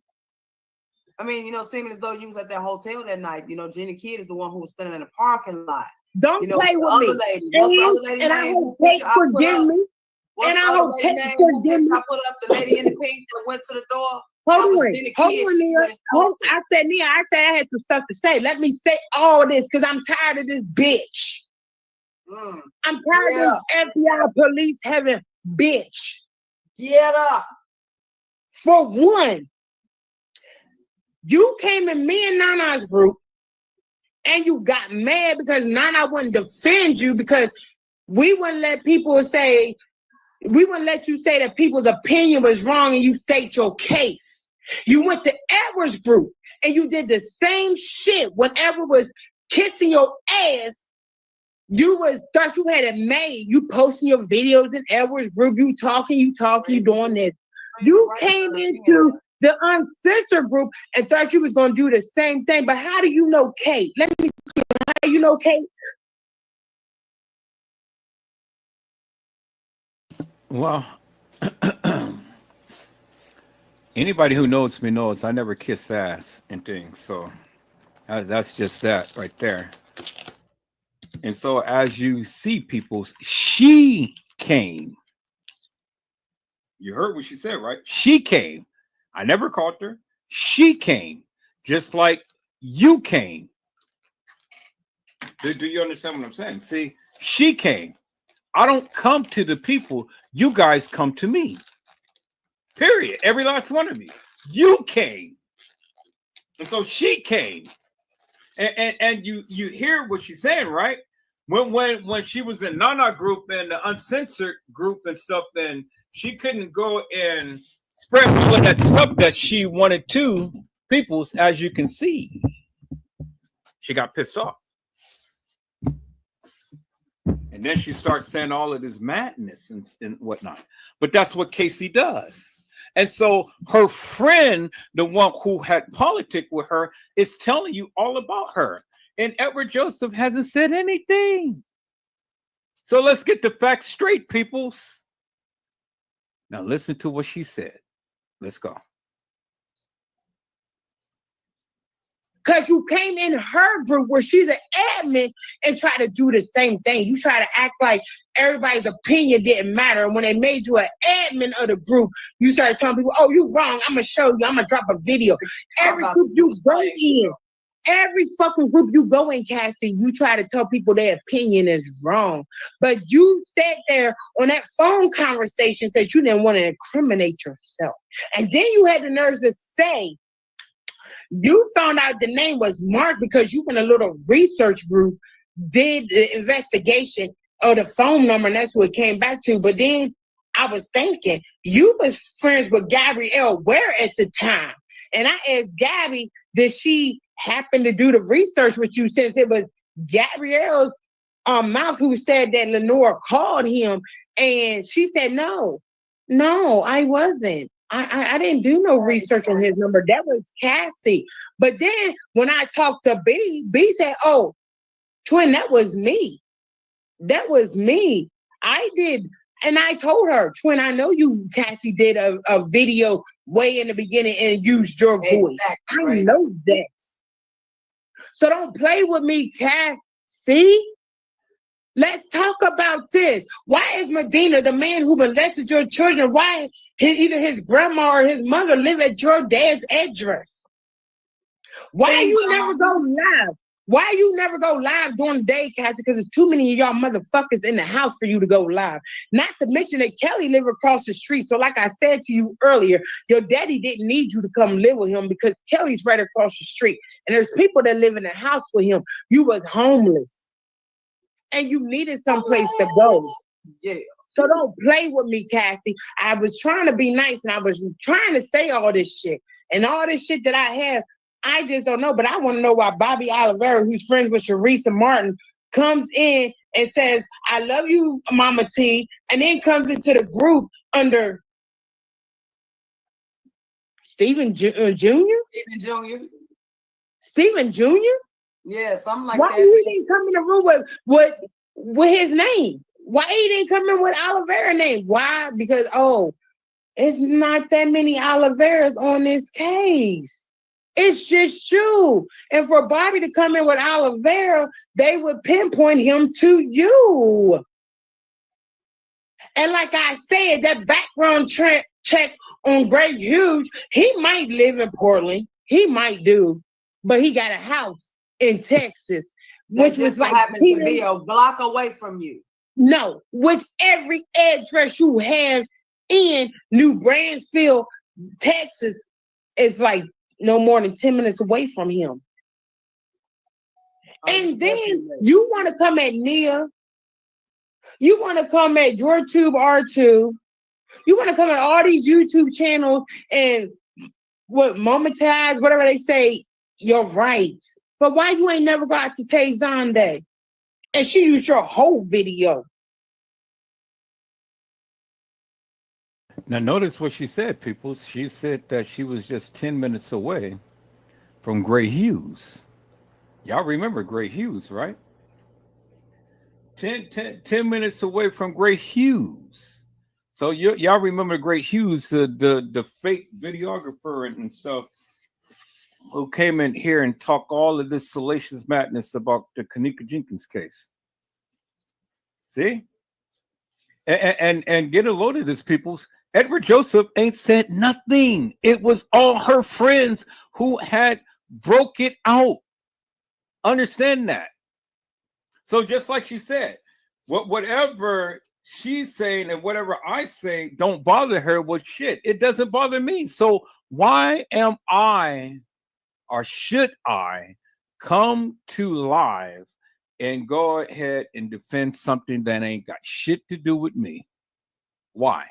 I mean, you know, seeming as though you was at that hotel that night. You know, Gina Kidd is the one who was standing in the parking lot. Don't You know, play the with other me. lady. What's the other lady And I name? hope Who Kate picture I put forgive up? me. What's And the I other hope lady Kate name? Who forgive picture me. I put up? The lady in the pink that went to the door. That Hold was on, Gina hold Kidd. on, She Nia. went and spoke to. I said, Nia, I said I had some stuff to say. Let me say all this because I'm tired of this bitch. I'm tired of this FBI police having bitch. Get up. For one, you came in me and Nana's group and you got mad because Nana wouldn't defend you because we wouldn't let people say, we wouldn't let you say that people's opinion was wrong and you state your case. You went to Edward's group and you did the same shit when Edward was kissing your ass. You thought you had it made. You posting your videos in Edward's group. You talking, you doing this. You came into the uncensored group and thought you was going to do the same thing. But how do you know Kate? Let me see. How you know Kate? Well, anybody who knows me knows I never kiss ass and things. So that's just that right there. And so as you see people, she came. You heard what she said, right? She came. I never called her. She came. Just like you came. Do you understand what I'm saying? See, she came. I don't come to the people. You guys come to me. Period. Every last one of you. You came. And so she came. And you hear what she's saying, right? When she was in Nana group and the uncensored group and stuff, and she couldn't go and spread all of that stuff that she wanted to people's, as you can see. She got pissed off. And then she starts saying all of this madness and whatnot. But that's what Casey does. And so her friend, the one who had politics with her, is telling you all about her. And Edward Joseph hasn't said anything. So let's get the facts straight, peoples. Now listen to what she said. Let's go. Because you came in her group where she's an admin and try to do the same thing. You try to act like everybody's opinion didn't matter. And when they made you an admin of the group, you started telling people, oh, you wrong. I'm going to show you. I'm going to drop a video. Every group you go in, every fucking group you go in, Cassie, you try to tell people their opinion is wrong. But you sat there on that phone conversation that you didn't want to incriminate yourself. And then you had the nerves to say, you found out the name was Mark because you in a little research group did the investigation of the phone number, and that's what it came back to. But then I was thinking, you was friends with Gabrielle Ware at the time. And I asked Gabby, did she happen to do the research with you since it was Gabrielle's mouth who said that Lenore called him? And she said, no, I wasn't. I didn't do no research on his number. That was Cassie. But then when I talked to B said, oh, twin, that was me. That was me. I did. And I told her, twin, I know you, Cassie, did a video way in the beginning and used your voice. Exactly, I know that. So don't play with me, Cassie. Let's talk about this. Why is Medina, the man who molested your children, why either his grandma or his mother live at your dad's address? Why you never go live? Why you never go live during the day, Cassie? Because there's too many of y'all motherfuckers in the house for you to go live. Not to mention that Kelly live across the street. So like I said to you earlier, your daddy didn't need you to come live with him because Kelly's right across the street. And there's people that live in the house with him. You was homeless. And you needed someplace to go. Yeah. So don't play with me, Cassie. I was trying to be nice and I was trying to say all this shit. And all this shit that I have, I just don't know, but I want to know why Bobby Oliveira, who's friends with Sharisa Martin, comes in and says, I love you, Mama T, and then comes into the group under Stephen Jr.? Even Junior. Stephen Jr.? Yeah, something like Why that. he didn't come in the room with his name? Why he didn't come in with Oliveira's name? Why? Because, it's not that many Oliveiras on this case. It's just you. And for Bobby to come in with Oliveira, they would pinpoint him to you. And like I said, that background check on Gray Hughes, he might live in Portland. He might do. But he got a house in Texas, That which was just so like happens to be a block away from you. no, which every address you have in New Bransfield, Texas, is like no more than 10 minutes away from him. And then you want to come at Nia. You want to come at YourTube R2. You want to come at all these YouTube channels and what monetize, whatever they say, your rights. But why you ain't never got to Tay Zonday? And she used your whole video. Now, notice what she said, people. She said that she was just 10 minutes away from Gray Hughes. Y'all remember Gray Hughes, right? 10 minutes away from Gray Hughes. So y'all remember Gray Hughes, the fake videographer and stuff, who came in here and talked all of this salacious madness about the Kenneka Jenkins case. See? And get a load of this, peoples. Edward Joseph ain't said nothing. It was all her friends who had broke it out. Understand that. So just like she said, whatever she's saying and whatever I say don't bother her with shit. It doesn't bother me. So why am I, or should I, come to live and go ahead and defend something that ain't got shit to do with me? Why?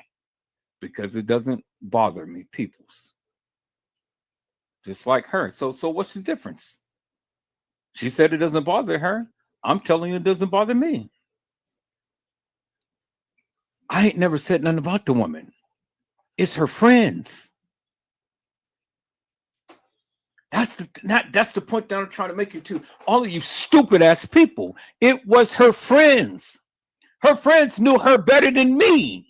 Because it doesn't bother me, peoples. Just like her. So what's the difference? She said it doesn't bother her. I'm telling you it doesn't bother me. I ain't never said nothing about the woman. It's her friends. That's the point that I'm trying to make you to all of you stupid ass people. It was her friends. Her friends knew her better than me.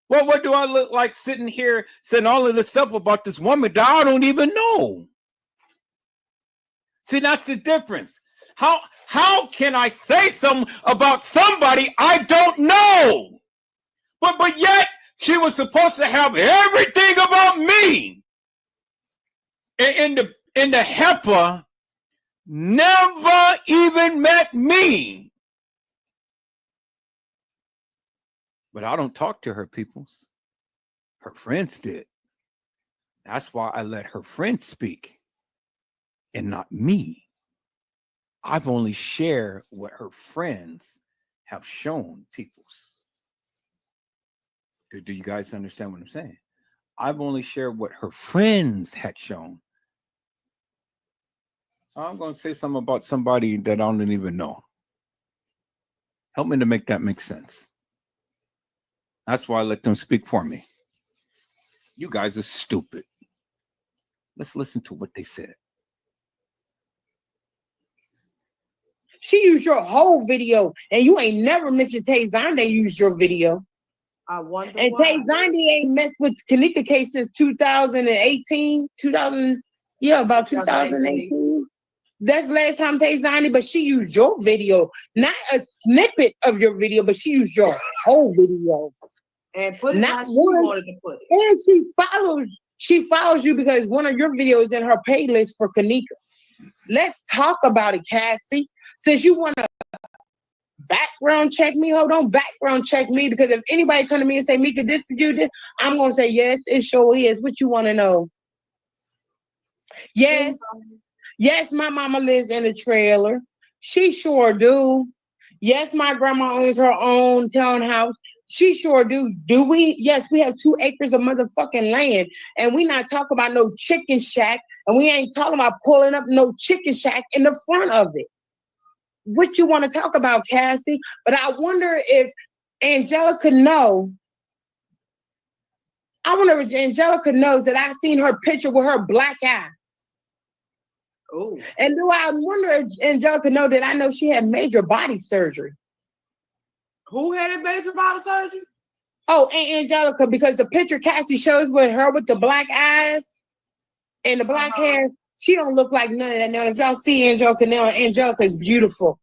Well, what do I look like sitting here saying all of this stuff about this woman that I don't even know? See, that's the difference. How can I say something about somebody I don't know? But yet she was supposed to have everything about me. And the heifer never even met me. But I don't talk to her, peoples. Her friends did. That's why I let her friends speak and not me. I've only shared what her friends have shown, peoples. Do you guys understand what I'm saying? I've only shared what her friends had shown. I'm going to say something about somebody that I don't even know. Help me to make that make sense. That's why I let them speak for me. You guys are stupid. Let's listen to what they said. She used your whole video, and you ain't never mentioned Tay Zonday used your video. I wonder and why. Tay Zonday ain't messed with Kenneka case since 2018, 2000, yeah, about 2018. That's the last time Tay Zonday, but she used your video, not a snippet of your video, but she used your whole video. And put it how she wanted to put it. And she follows you because one of your videos in her playlist for Kenneka. Let's talk about it, Cassie. Since you want to background check me, hold on, background check me, because if anybody come to me and say, Mika, this is you, this, I'm going to say, yes, it sure is. What you want to know? Yes. Yes, my mama lives in a trailer. She sure do. Yes, my grandma owns her own townhouse. She sure do. Do we? Yes, we have 2 acres of motherfucking land, and we not talking about no chicken shack, and we ain't talking about pulling up no chicken shack in the front of it. What you want to talk about, Cassie? But I wonder if Angelica know. I wonder if Angelica knows that I seen her picture with her black eye. Oh, And do I wonder if Angelica know that I know she had major body surgery? who had a major body surgery? Oh, and Angelica, because the picture Cassie shows with her with the black eyes and the black hair, she don't look like none of that. Now, if y'all see Angelica now, Angelica is beautiful.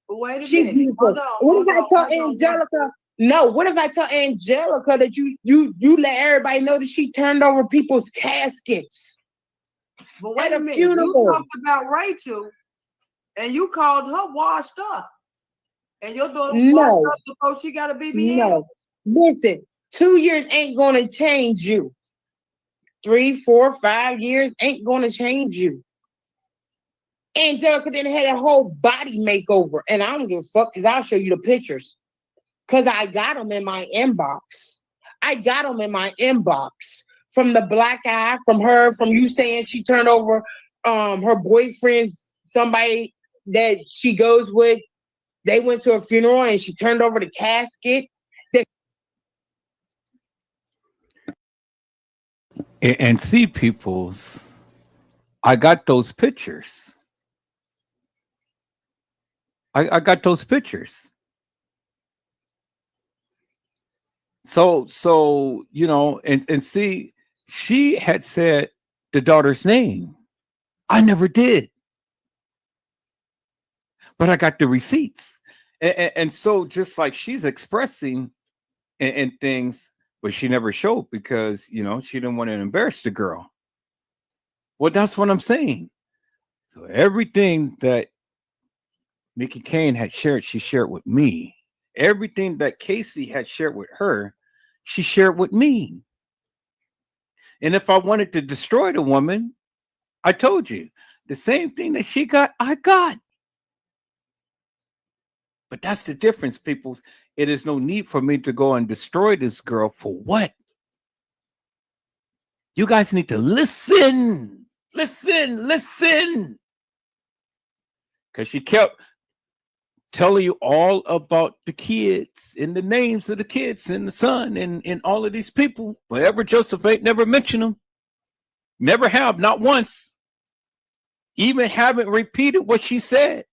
Wait a She's minute. beautiful. What if I tell Angelica? No, what if I tell Angelica that you let everybody know that she turned over people's caskets? But wait at a a minute. You funeral? talked about Rachel, and you called her washed up, and your daughter was washed No, up before she got a BBL. no. Listen, 2 years ain't gonna change you. 3, 4, 5 years ain't gonna change you. Angelica didn't have a whole body makeover, and I don't give a fuck because I'll show you the pictures. Because I got them in my inbox. I got them in my inbox from the black eye, from her, from you saying she turned over her boyfriend's somebody that she goes with. They went to a funeral and she turned over the casket. And see, peoples, I got those pictures. I got those pictures. So you know, and see, she had said the daughter's name. I never did, but I got the receipts. And so just like she's expressing and things, but she never showed because you know she didn't want to embarrass the girl. Well, that's what I'm saying. So everything that Nikki Kane had shared, she shared with me. Everything that Casey had shared with her, she shared with me. And if I wanted to destroy the woman, I told you the same thing that she got, I got. But that's the difference, people. It is no need for me to go and destroy this girl for what? You guys need to listen, listen. Because she kept telling you all about the kids and the names of the kids and the son and all of these people. But ever Joseph ain't never mentioned them. Never have, not once. Even haven't repeated what she said.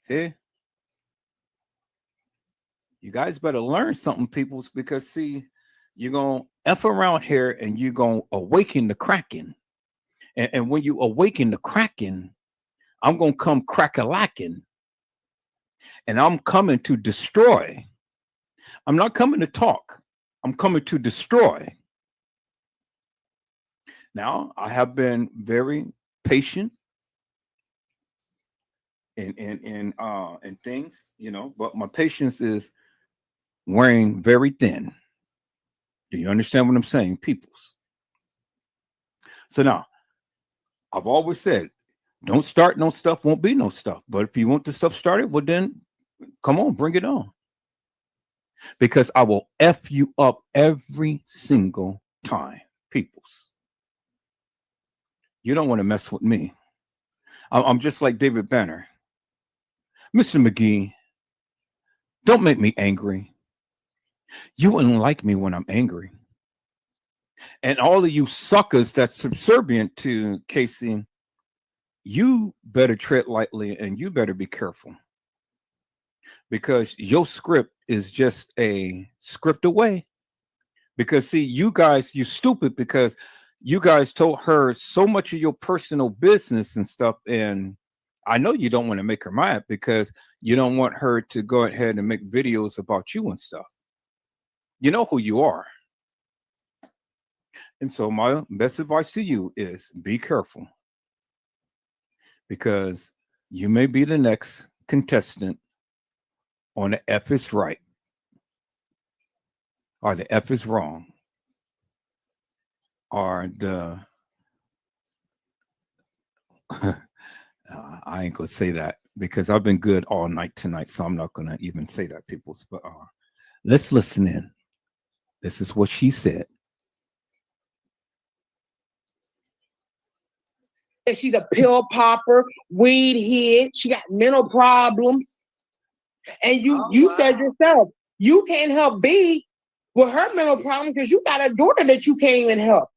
See? You guys better learn something, peoples, because see, you're gonna F around here and you're gonna awaken the Kraken. And when you awaken the Kraken, I'm gonna come crack-a-lacking. And I'm coming to destroy. I'm not coming to talk. I'm coming to destroy. Now, I have been very patient in things, you know, but my patience is wearing very thin. Do you understand what I'm saying, peoples? So now, I've always said, don't start no stuff, won't be no stuff. But if you want the stuff started, well then come on, bring it on. Because I will F you up every single time, peoples. You don't want to mess with me. I'm just like David Banner. Mr. McGee, don't make me angry. You wouldn't like me when I'm angry. And all of you suckers that's subservient to Casey, you better tread lightly and you better be careful. Because your script is just a script away. Because see, you guys, you stupid because you guys told her so much of your personal business and stuff. And I know you don't want to make her mad because you don't want her to go ahead and make videos about you and stuff. You know who you are. And so my best advice to you is be careful because you may be the next contestant on the F is right or the F is wrong or the I ain't gonna say that, because I've been good all night tonight, so I'm not going to even say that, people. But let's listen in. This is what she said. That she's a pill popper, weed head, she got mental problems. And you said yourself, you can't help B with her mental problem because you got a daughter that you can't even help.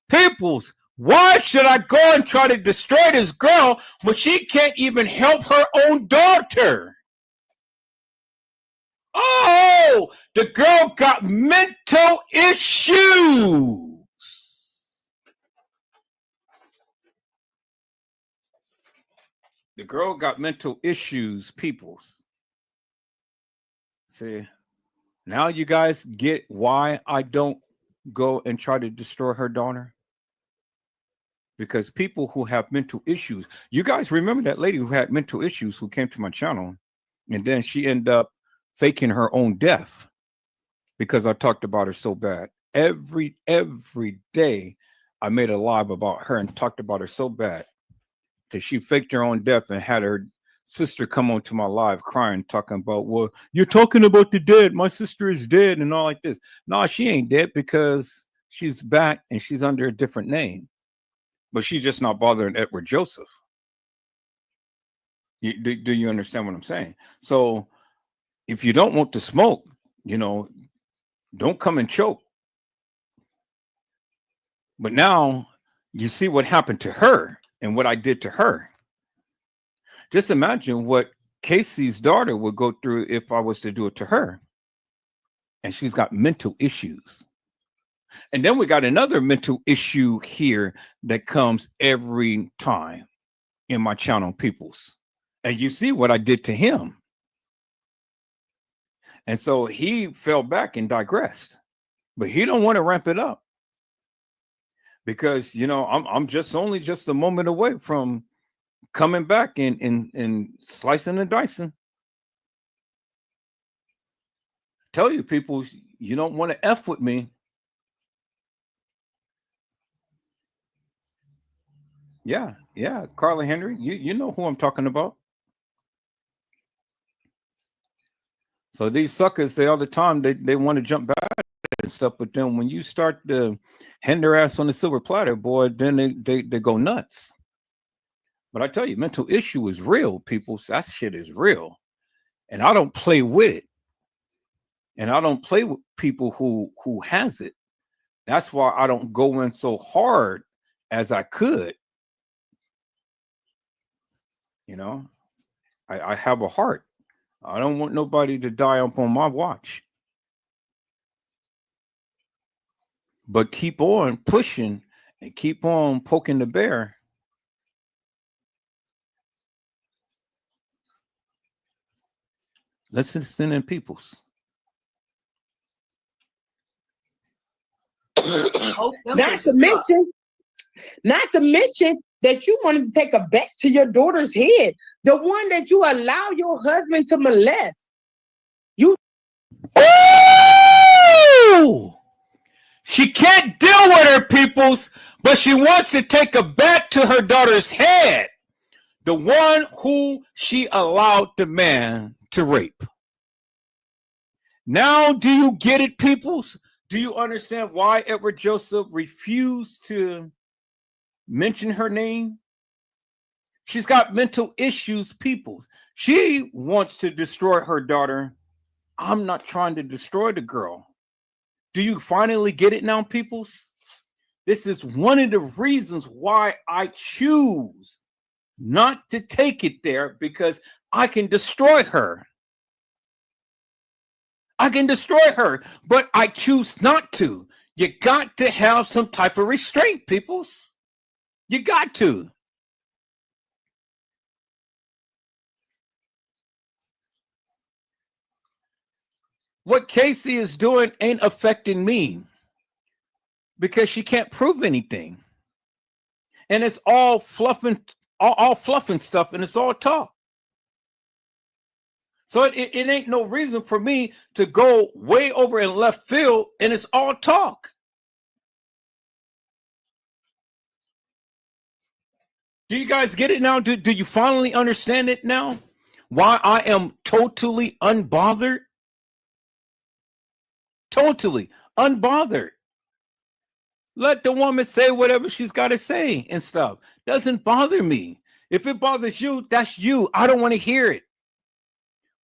Peoples, why should I go and try to destroy this girl when she can't even help her own daughter? Oh, the girl got mental issues. The girl got mental issues, peoples. See, now you guys get why I don't go and try to destroy her daughter. Because people who have mental issues, you guys remember that lady who had mental issues who came to my channel, and then she ended up faking her own death because I talked about her so bad. Every day I made a live about her and talked about her so bad that she faked her own death and had her sister come onto my live crying, talking about, well, you're talking about the dead. My sister is dead and all like this. No, she ain't dead because she's back and she's under a different name. But she's just not bothering Edward Joseph. Do you understand what I'm saying? So if you don't want to smoke, don't come and choke. But now you see what happened to her and what I did to her. Just imagine what Casey's daughter would go through if I was to do it to her. And she's got mental issues. And then we got another mental issue here that comes every time in my channel, peoples. And you see what I did to him. And so he fell back and digressed. But he don't want to ramp it up. Because, I'm just a moment away from coming back and slicing and dicing. Tell you people, you don't want to F with me. Yeah, Carla Henry, you know who I'm talking about. So these suckers, all the time they want to jump back and stuff, but then when you start to hand their ass on the silver platter, boy, then they go nuts. But I tell you, mental issue is real, people. That shit is real, and I don't play with it, and I don't play with people who has it. That's why I don't go in so hard as I could. I have a heart. I don't want nobody to die up on my watch. But keep on pushing and keep on poking the bear. Let's listen in, peoples. Not to mention that you wanted to take a bet to your daughter's head, the one that you allow your husband to molest. Ooh! She can't deal with her peoples, but she wants to take a bet to her daughter's head, the one who she allowed the man to rape. Now, do you get it, peoples? Do you understand why Edward Joseph refused to mention her name? She's got mental issues, people. She wants to destroy her daughter. I'm not trying to destroy the girl. Do you finally get it now, peoples? This is one of the reasons why I choose not to take it there, because I can destroy her. I can destroy her, but I choose not to. You got to have some type of restraint, peoples. You got to. What Casey is doing ain't affecting me because she can't prove anything. And it's all fluffing, all fluffing stuff, and it's all talk. So it ain't no reason for me to go way over in left field, and it's all talk. Do you guys get it now? Do you finally understand it now? Why I am totally unbothered? Totally unbothered. Let the woman say whatever she's got to say and stuff. Doesn't bother me. If it bothers you, that's you. I don't want to hear it.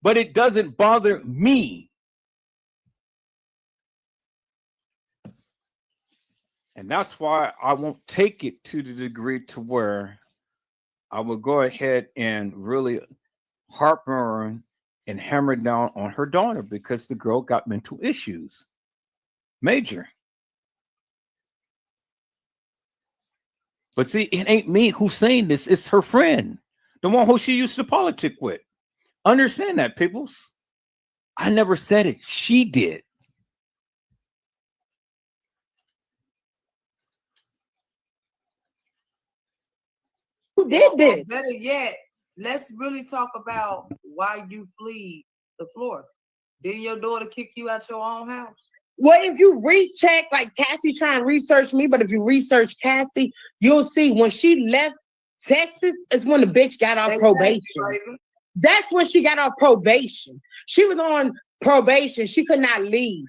But it doesn't bother me. And that's why I won't take it to the degree to where I will go ahead and really harp and hammer down on her daughter, because the girl got mental issues. Major. But see, it ain't me who's saying this. It's her friend, the one who she used to politic with. Understand that, peoples. I never said it. She did. Who did this? Better yet, let's really talk about why you flee the Florida. Didn't your daughter kick you out your own house? Well, if you recheck, like Cassie trying to research me, but if you research Cassie, you'll see when she left Texas, it's when the bitch got off probation. That's when she got off probation. She was on probation. She could not leave.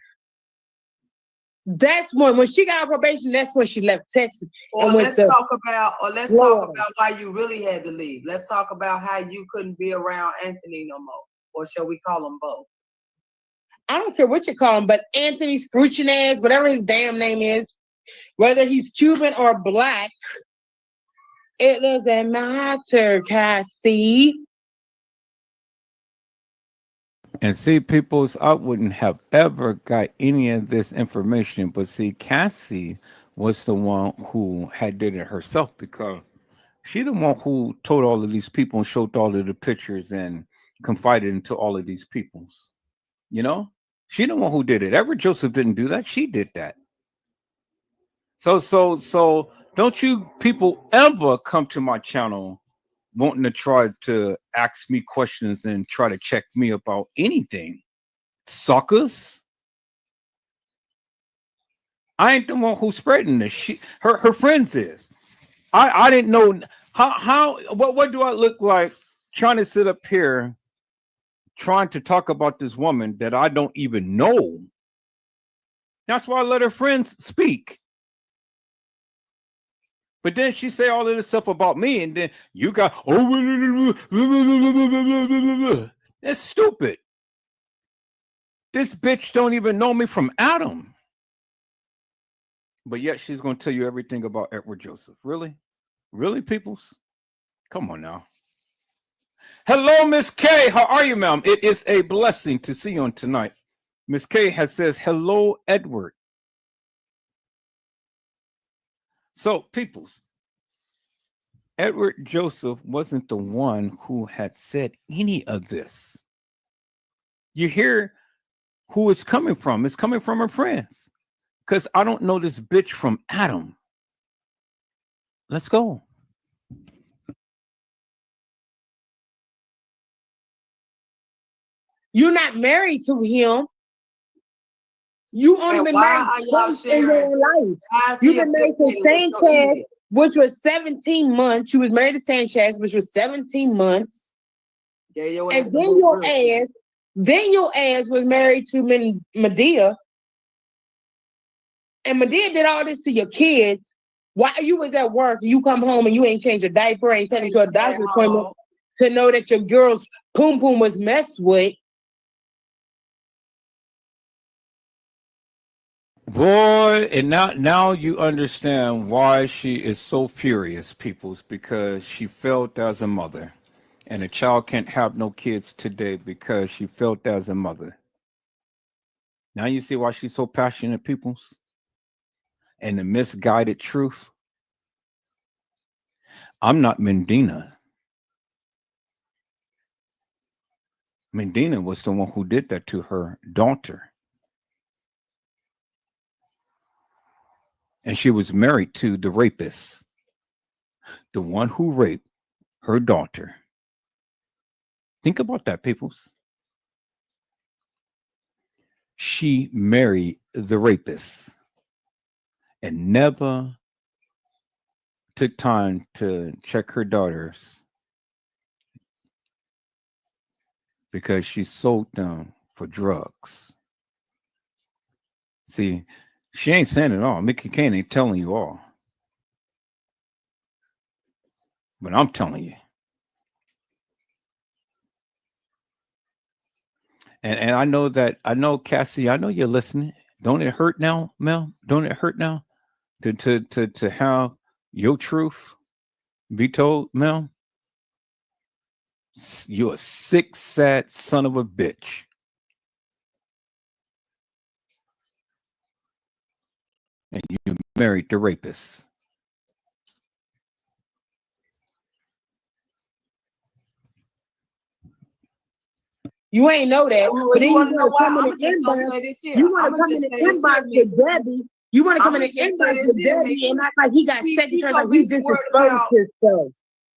That's when she got off probation, that's when she left Texas. Or let's talk about why you really had to leave. Let's talk about how you couldn't be around Anthony no more. Or shall we call them both? I don't care what you call him, but Anthony Scrooching ass, whatever his damn name is, whether he's Cuban or black, it doesn't matter, Cassie. And see, peoples, I wouldn't have ever got any of this information, but see, Cassie was the one who had did it herself, because she the one who told all of these people and showed all of the pictures and confided into all of these peoples. You know? She the one who did it. Edward Joseph didn't do that. She did that. So don't you people ever come to my channel wanting to try to ask me questions and try to check me about anything. Suckers. I ain't the one who's spreading this. Her friends is. I didn't know what do I look like trying to sit up here trying to talk about this woman that I don't even know. That's why I let her friends speak. But then she say all of this stuff about me, and then you got that's stupid. This bitch don't even know me from Adam. But yet she's gonna tell you everything about Edward Joseph. Really? Really, peoples? Come on now. Hello, Miss K. How are you, ma'am? It is a blessing to see you on tonight. Miss K has says, hello, Edward. So, peoples, Edward Joseph wasn't the one who had said any of this. You hear who it's coming from. It's coming from her friends. Because I don't know this bitch from Adam. Let's go. You're not married to him. You only been married twice in your life. You've been married to Sanchez, which was 17 months. You was married to Sanchez, which was 17 months. And then your ass was married to Medea. And Medea did all this to your kids. While you was at work, you come home and you ain't changed a diaper, ain't taken to a doctor's appointment to know that your girl's poom poom was messed with. Boy, and now you understand why she is so furious, peoples, because she failed as a mother. And a child can't have no kids today because she failed as a mother. Now you see why she's so passionate, peoples? And the misguided truth. I'm not Mendina. Mendina was the one who did that to her daughter. And she was married to the rapist, the one who raped her daughter. Think about that, peoples. she married the rapist and never took time to check her daughters because she sold them for drugs. See, she ain't saying it all. Mickey Kane ain't telling you all. But I'm telling you. And I know Cassie, I know you're listening. Don't it hurt now, Mel? Don't it hurt now to have your truth be told, Mel? You're a sick, sad son of a bitch. And you married the rapist. You ain't know that. Well, But then you you want to know want why? to come I'm in the just gonna inbox. say this here. You want I'ma to come in just the say this inbox here, with Debbie. You want to come in I'ma the just say inbox this with here, Debbie Mickey. and act like he got He secretary, so like he busy just worried exposed about his stuff.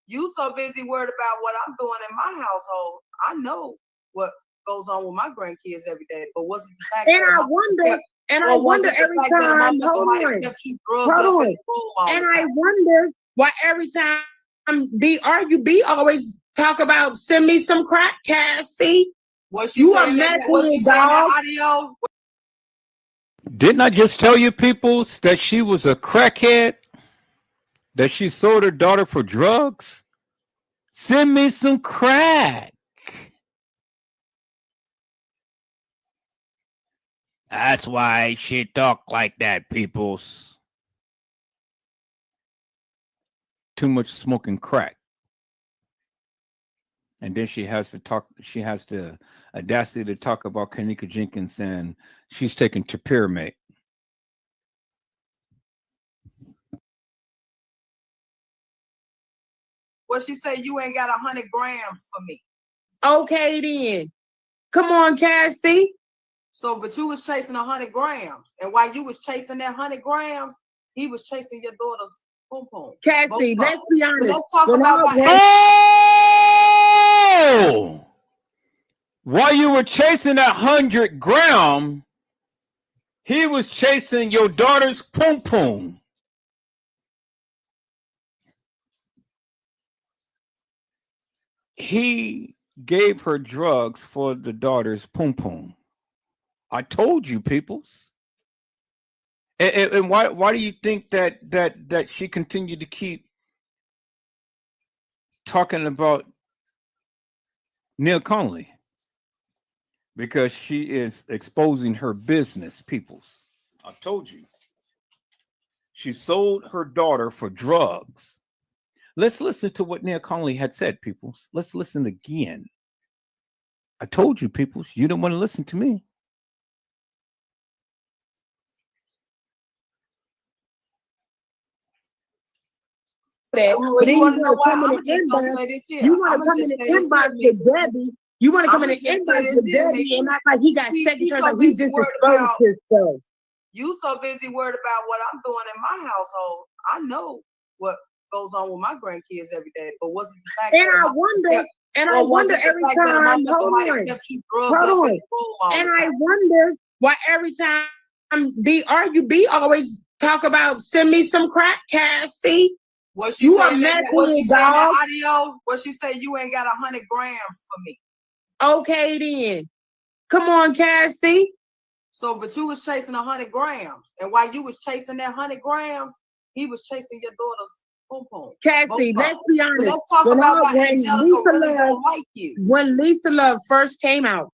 you so busy worried about what I'm doing in my household. I know what goes on with my grandkids every day, but was it the fact And that a I mother wonder, kept, and I or was wonder it the every fact that a time, motherfucker hold might have on, kept you drugged hold up in on. the room all And the I time? wonder why every time B always talk about send me some crack, Cassie. Was she You a saying that? mess Was with she it, saying dog. that audio? Didn't I just tell you, peoples, that she was a crackhead? That she sold her daughter for drugs? Send me some crack. That's why she talk like that, peoples. Too much smoking crack. And then she has the audacity to talk about Kanika Jenkins and she's taking Topiramate. Well, she said you ain't got 100 grams for me. Okay then. Come on, Cassie. So, but you was chasing 100 grams. And while you was chasing that 100 grams, he was chasing your daughter's pom pom. Cassie, let's be honest. Let's talk When about I what was- Oh! While you were chasing that 100-gram, he was chasing your daughter's pom pom. He gave her drugs for the daughter's pom pom. I told you, peoples. And why do you think that she continued to keep talking about Neil Conley? Because she is exposing her business, peoples. I told you. She sold her daughter for drugs. Let's listen to what Neil Conley had said, peoples. Let's listen again. I told you, peoples. You didn't want to listen to me. that. Well, But then you you want to know want to why? come in I'm the just gonna inbox. say this here. You want to I'ma come in just the say this inbox here, with Mickey. Debbie. You want to come in I'ma the just say inbox this with here, Debbie Mickey. and act like he got He secretary, so like he busy just worried exposed about his stuff. you so busy worried about what I'm doing in my household. I know what goes on with my grandkids every day. But was it the fact And that a I mother wonder, kept, and I or was wonder it the every fact that a time, motherfucker hold might have on, kept you drugged hold up in on. the room all And the I time? wonder why every time B always talk about send me some crack, Cassie. Was she You a saying mess that? Was with she it, saying dog. that audio? Was she saying you ain't got 100 grams for me? Okay then. Come on, Cassie. So, but you was chasing 100 grams, and while you was chasing that 100 grams, he was chasing your daughter's pom pom. Cassie, let's be But honest. let's talk When about why when Angelica Lisa really Love, don't like you. when Lisa Love first came out,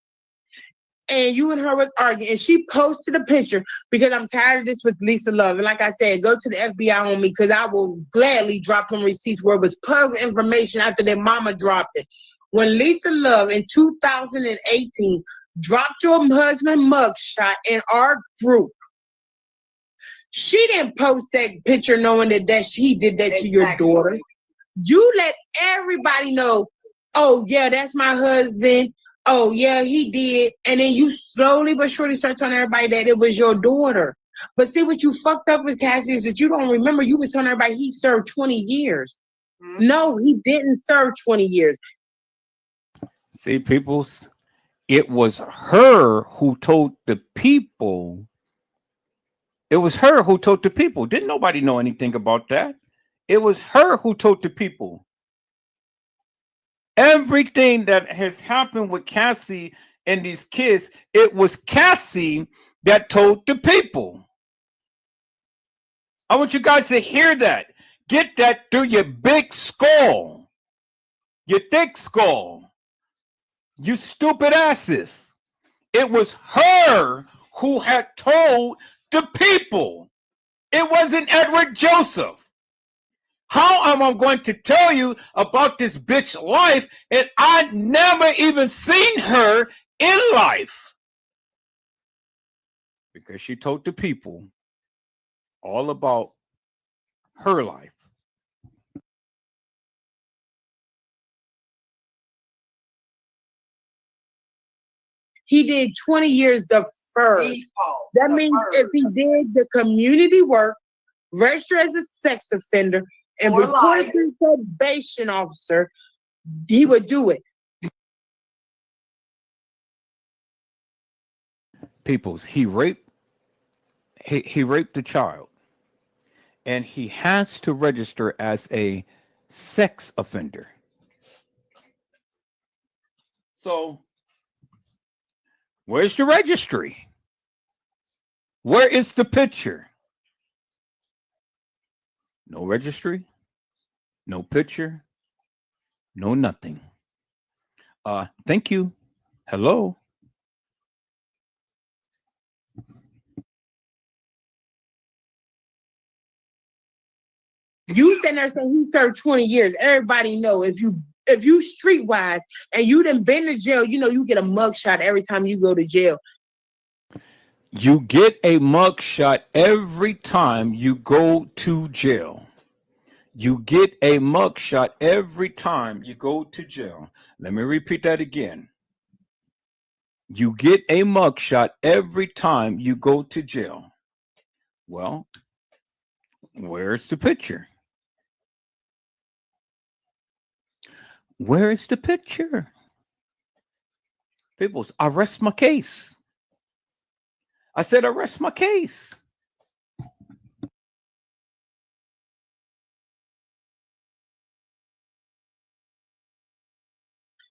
and you and her was arguing, and she posted a picture because I'm tired of this with Lisa Love. And like I said, go to the FBI on me because I will gladly drop them receipts where it was public information after their mama dropped it. When Lisa Love in 2018 dropped your husband mugshot in our group, she didn't post that picture knowing that she did that to your daughter. You let everybody know, oh yeah, that's my husband. Oh yeah, he did. And then you slowly but surely start telling everybody that it was your daughter. But see what you fucked up with, Cassie, is that you don't remember you was telling everybody he served 20 years. Mm-hmm. No, he didn't serve 20 years. See, peoples, It was her who told the people. It was her who told the people. Didn't nobody know anything about that? It was her who told the people. Everything that has happened with Cassie and these kids, it was Cassie that told the people. I want you guys to hear that. Get that through your big skull, your thick skull, you stupid asses. It was her who had told the people. It wasn't Edward Joseph. How am I going to tell you about this bitch life and I never even seen her in life? Because she told the people all about her life. He did 20 years deferred. That means if he did the community work, registered as a sex offender, and Or reported liar. to the probation officer, he would do it. Peoples, he raped the child, and he has to register as a sex offender. So where's the registry? Where is the picture? No registry, no picture, no nothing. Thank you. Hello. You sitting there saying he served 20 years. Everybody know if you streetwise and you done been to jail, you know you get a mugshot every time you go to jail. You get a mugshot every time you go to jail. You get a mugshot every time you go to jail. Let me repeat that again. You get a mugshot every time you go to jail. Well, where's the picture? Where is the picture? People, I rest my case. I said, I rest my case.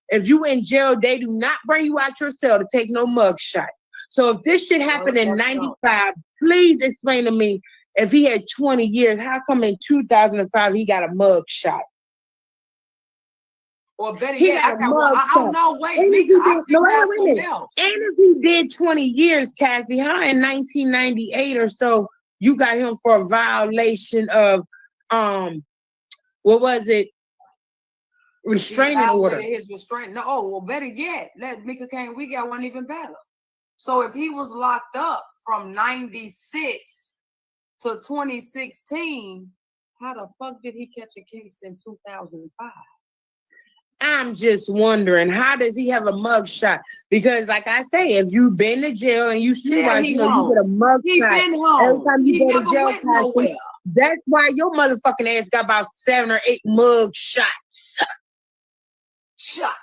If you in jail, they do not bring you out your cell to take no mugshot. So if this shit happened in 95, please explain to me, if he had 20 years, how come in 2005 he got a mugshot? Or better He yet, got a mugshot. no, wait, And if Mika, he I did, think no, wait a that's minute. something else. And if he did 20 years, Cassie, how in 1998 or so you got him for a violation of what was it? Restraining order. His restraint. No, oh, well, better yet, let Mika Kane, we got one even better. So if he was locked up from 96 to 2016, how the fuck did he catch a case in 2005? I'm just wondering, how does he have a mugshot? Because, like I say, if you've been to jail and you streetwise, he you know, home. you get a mugshot. He been home. Every time you He go to never jail, went nowhere. Cassie, that's why your motherfucking ass got about 7 or 8 mug shots. Shot.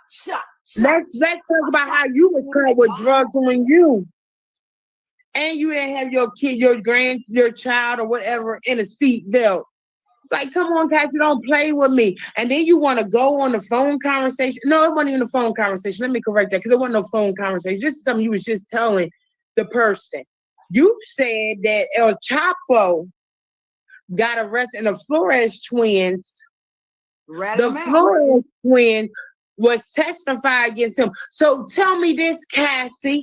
Let's talk about how you was caught with drugs on you. And you didn't have your kid, your child or whatever in a seat belt. Like, come on, Cassie, don't play with me. And then you want to go on the phone conversation. No, it wasn't even a phone conversation. Let me correct that, because it wasn't no phone conversation. This is something you was just telling the person. You said that El Chapo got arrested and the Flores twins. The Flores twins was testifying against him. So tell me this, Cassie,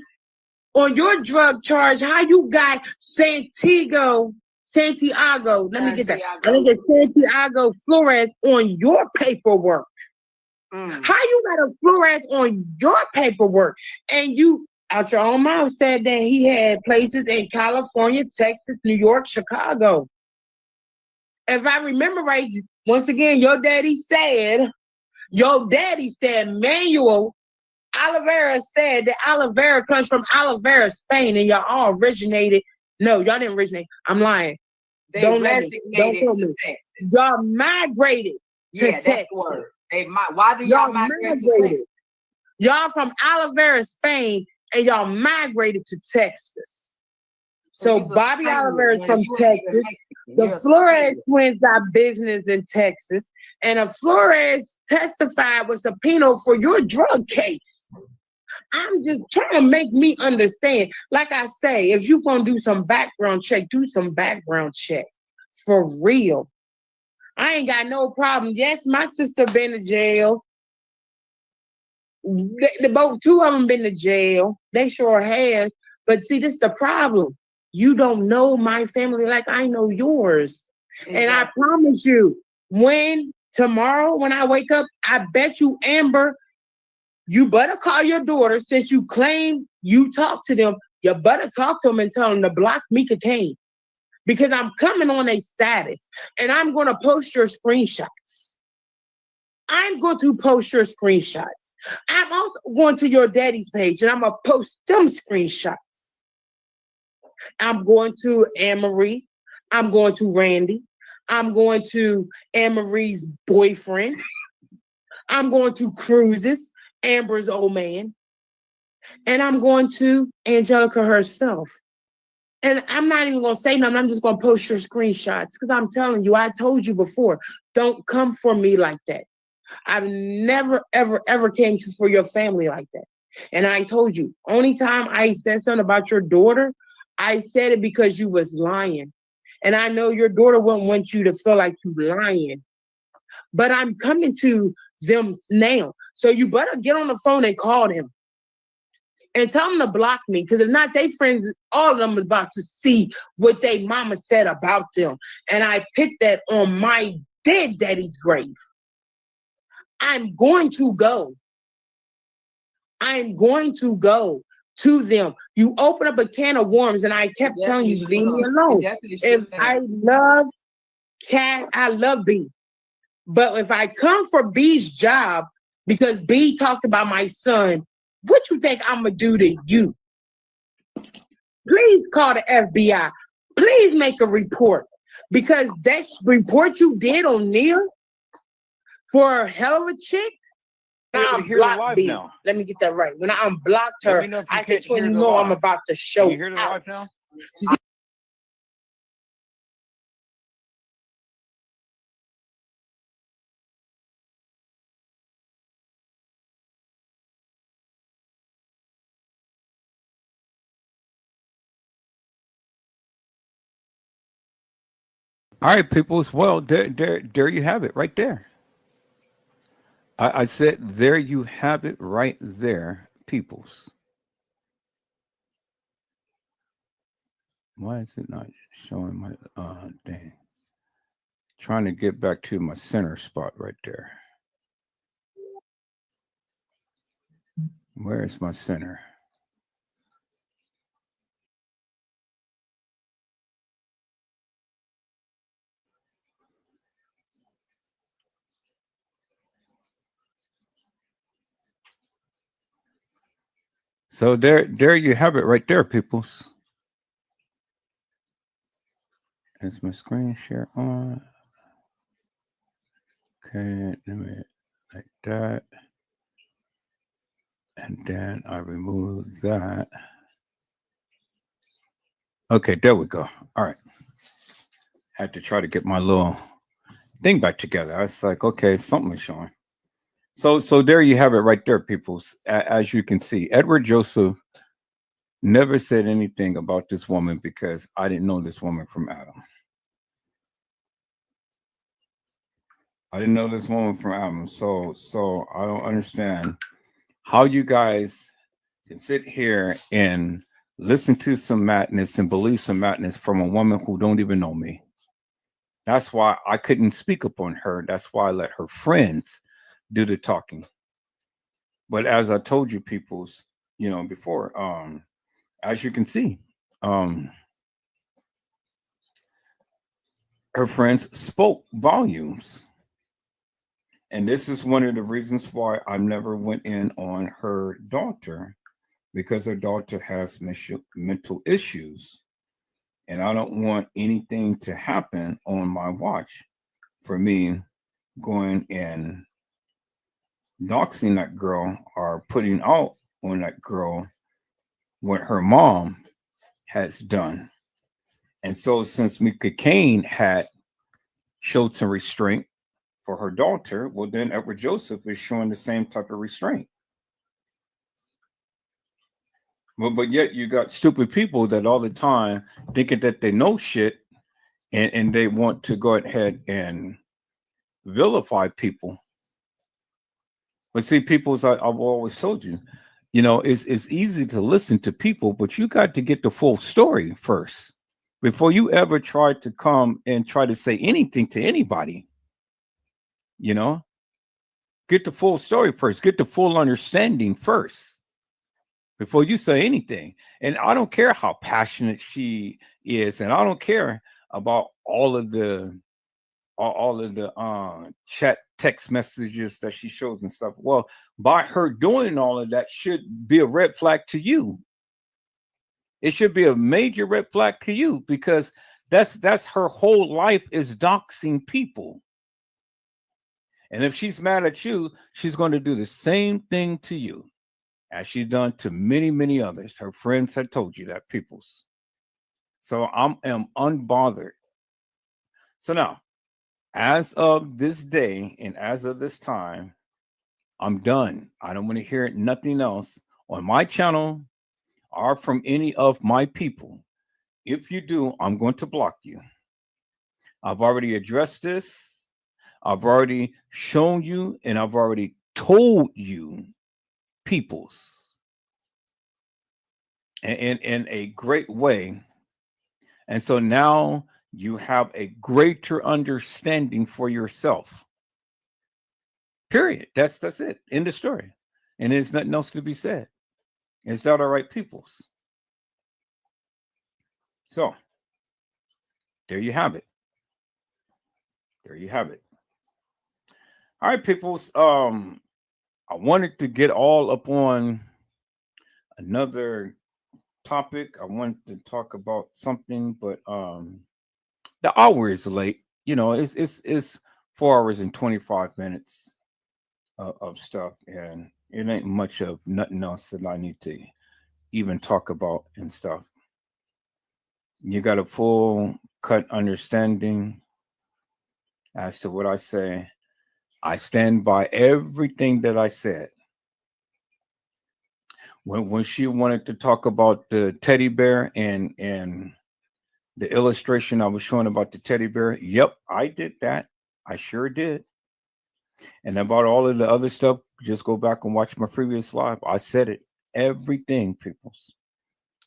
on your drug charge, how you got Santiago, let me get that. I think it's Santiago Flores on your paperwork. How you got a Flores on your paperwork? And you, out your own mouth, said that he had places in California, Texas, New York, Chicago. If I remember right, once again, your daddy said Manuel Oliveira said that Oliveira comes from Oliveira, Spain, and y'all all originated. No, y'all didn't originate. I'm lying. Don't tell me. Y'all migrated to Texas. That's the word. Why do y'all migrate to Texas? Y'all from Oliveira, Spain, and y'all migrated to Texas. So you's a Bobby Spaniard, Oliveira is man. from You ain't even Texas. Mexican. The You're a Flores Spaniard. twins got business in Texas, and the Flores testified with subpoena for your drug case. I'm just trying to make me understand. Like I say, if you're gonna do some background check, do some background check for real. I ain't got no problem. Yes, my sister been to jail. Both two of them been to jail. They sure has. But see, this is the problem. You don't know my family like I know yours. And I Exactly. promise you, tomorrow when I wake up, I bet you, Amber, you better call your daughter since you claim you talk to them. You better talk to them and tell them to block Mika Kane. Because I'm coming on a status and I'm going to post your screenshots. I'm going to post your screenshots. I'm also going to your daddy's page and I'm going to post them screenshots. I'm going to Anne-Marie. I'm going to Randy. I'm going to Anne-Marie's boyfriend. I'm going to Cruises, Amber's old man. And I'm going to Angelica herself. And I'm not even going to say nothing. I'm just going to post your screenshots because I'm telling you, I told you before, don't come for me like that. I've never, ever, ever came to for your family like that. And I told you, only time I said something about your daughter, I said it because you was lying. And I know your daughter wouldn't want you to feel like you lying. But I'm coming to them now. So you better get on the phone and call them. And tell them to block me, because if not, they friends, all of them is about to see what they mama said about them. And I put that on my dead daddy's grave. I'm going to go. I'm going to go to them. You open up a can of worms, and I kept telling you, leave me alone. If I love Cat, I love B. But if I come for B's job because B talked about my son, what you think I'm going to do to you? Please call the FBI. Please make a report. Because that report you did on Neil for a hell of a chick, I unblocked B. Now. Let me get that right. When I unblocked her, I said, when you know I'm about to show Can you hear the out. live now? All right, peoples. Well, there you have it right there. I said, there you have it right there, peoples. Why is it not showing my thing? Trying to get back to my center spot right there. Where is my center? So there you have it right there, peoples. Is my screen share on? Okay, let me like that. And then I remove that. Okay, there we go. All right. Had to try to get my little thing back together. I was like, okay, something is showing. So there you have it right there, peoples. As you can see, Edward Joseph never said anything about this woman because I didn't know this woman from Adam. I didn't know this woman from Adam. So I don't understand how you guys can sit here and listen to some madness and believe some madness from a woman who don't even know me. That's why I couldn't speak upon her. That's why I let her friends do the talking. But as I told you, peoples, before, as you can see, her friends spoke volumes. And this is one of the reasons why I never went in on her daughter, because her daughter has mental issues. And I don't want anything to happen on my watch for me going and doxing that girl or putting out on that girl what her mom has done. And so since Mika Kane had showed some restraint for her daughter, well then Edward Joseph is showing the same type of restraint. Well, but yet you got stupid people that all the time thinking that they know shit, and they want to go ahead and vilify people. But see, I've always told you, it's easy to listen to people, but you got to get the full story first before you ever try to come and try to say anything to anybody. Get the full story first, get the full understanding first before you say anything. And I don't care how passionate she is, and I don't care about all of the chat text messages that she shows and stuff. Well, by her doing all of that should be a red flag to you. It should be a major red flag to you, because that's her whole life is doxing people. And if she's mad at you, she's going to do the same thing to you as she's done to many, many others. Her friends had told you that, peoples. So I am unbothered. So now, as of this day and as of this time, I'm done. I don't want to hear nothing else on my channel or from any of my people. If you do, I'm going to block you. I've already addressed this. I've already shown you, and I've already told you, peoples, in a great way. And so now you have a greater understanding for yourself. Period. That's it. End of story. And there's nothing else to be said. Is that all right, peoples? So there you have it. There you have it. All right, peoples. I wanted to get all up on another topic. I wanted to talk about something, but the hour is late. It's 4 hours and 25 minutes of stuff, and it ain't much of nothing else that I need to even talk about and stuff. You got a full cut understanding as to what I say. I stand by everything that I said. When she wanted to talk about the teddy bear and the illustration I was showing about the teddy bear, yep, I did that. I sure did. And about all of the other stuff, just go back and watch my previous live. I said it, everything, peoples.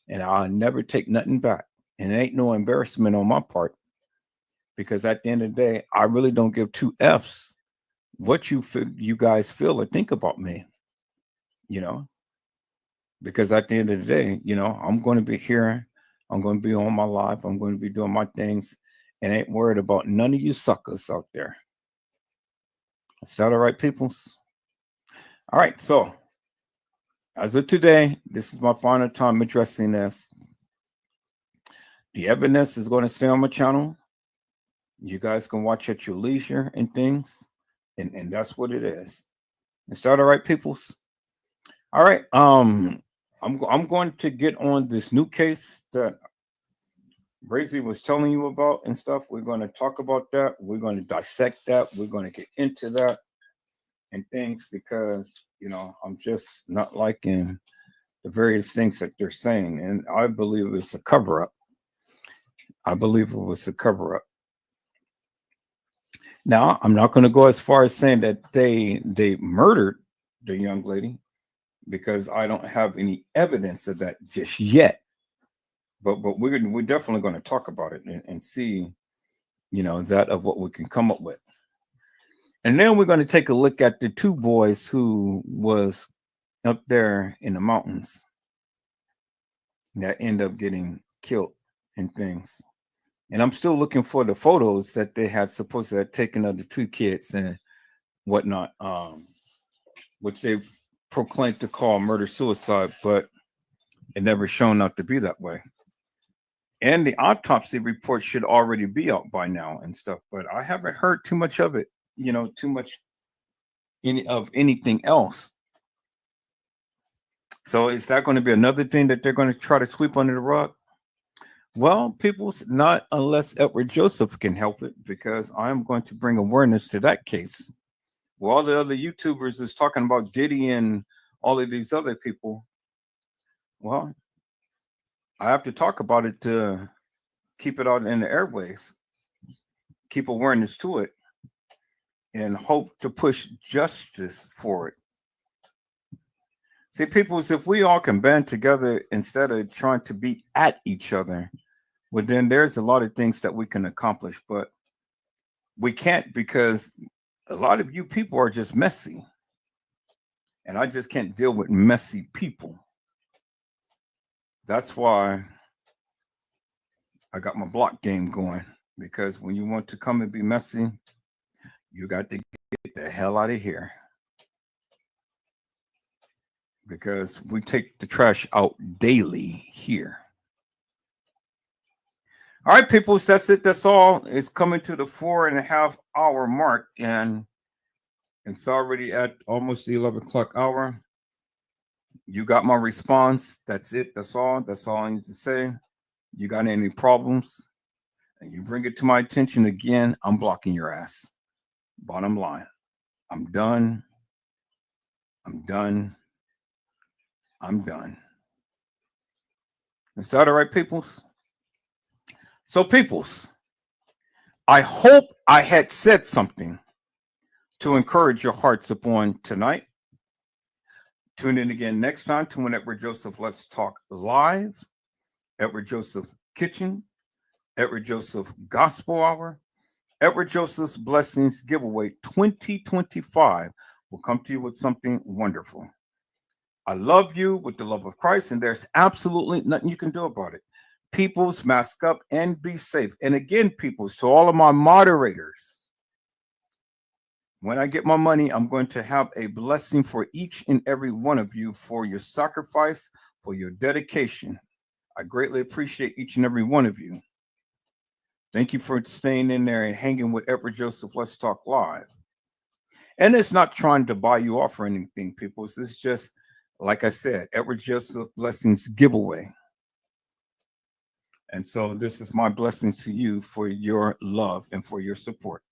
And I'll never take nothing back. And it ain't no embarrassment on my part, because at the end of the day, I really don't give two F's what you guys feel or think about me, because at the end of the day, I'm going to be here. I'm going to be on my live. I'm going to be doing my things, and ain't worried about none of you suckers out there. Is that all right, peoples? All right. So as of today, this is my final time addressing this. The evidence is going to stay on my channel. You guys can watch at your leisure and things. And that's what it is. Is that all right, peoples? All right. I'm going to get on this new case that Brazy was telling you about and stuff. We're going to talk about that. We're going to dissect that. We're going to get into that and things, because I'm just not liking the various things that they're saying, and I believe it's a cover-up. I believe it was a cover-up. Now, I'm not going to go as far as saying that they murdered the young lady, because I don't have any evidence of that just yet. But we're definitely going to talk about it and see, that of what we can come up with. And then we're going to take a look at the two boys who was up there in the mountains that end up getting killed and things. And I'm still looking for the photos that they had supposed to have taken of the two kids and whatnot, which they proclaimed to call murder-suicide, but it never shown out to be that way. And the autopsy report should already be out by now and stuff, but I haven't heard too much of it, too much, anything else. So is that going to be another thing that they're going to try to sweep under the rug? Well, people's not unless Edward Joseph can help it, because I'm going to bring awareness to that case. Well, all the other YouTubers is talking about Diddy and all of these other people. Well, I have to talk about it to keep it out in the airways, keep awareness to it, and hope to push justice for it. See, people, if we all can band together instead of trying to be at each other, well, then there's a lot of things that we can accomplish, but we can't, because a lot of you people are just messy. And I just can't deal with messy people. That's why I got my block game going, because when you want to come and be messy, you got to get the hell out of here. Because we take the trash out daily here. All right, people, that's it. That's all. It's coming to the 4.5 hour mark, and it's already at almost the 11 o'clock hour. You got my response. That's it. That's all. That's all I need to say. You got any problems and you bring it to my attention again, I'm blocking your ass. Bottom line. I'm done. I'm done. I'm done. Is that all right, peoples? So, peoples, I hope I had said something to encourage your hearts upon tonight. Tune in again next time to when Edward Joseph Let's Talk Live, Edward Joseph Kitchen, Edward Joseph Gospel Hour, Edward Joseph's Blessings Giveaway 2025 will come to you with something wonderful. I love you with the love of Christ, and there's absolutely nothing you can do about it. Peoples, mask up and be safe. And again, peoples, to all of my moderators, when I get my money, I'm going to have a blessing for each and every one of you for your sacrifice, for your dedication. I greatly appreciate each and every one of you. Thank you for staying in there and hanging with Edward Joseph Let's Talk Live. And it's not trying to buy you off or anything, people. It's just, like I said, Edward Joseph Blessings Giveaway. And so this is my blessing to you for your love and for your support.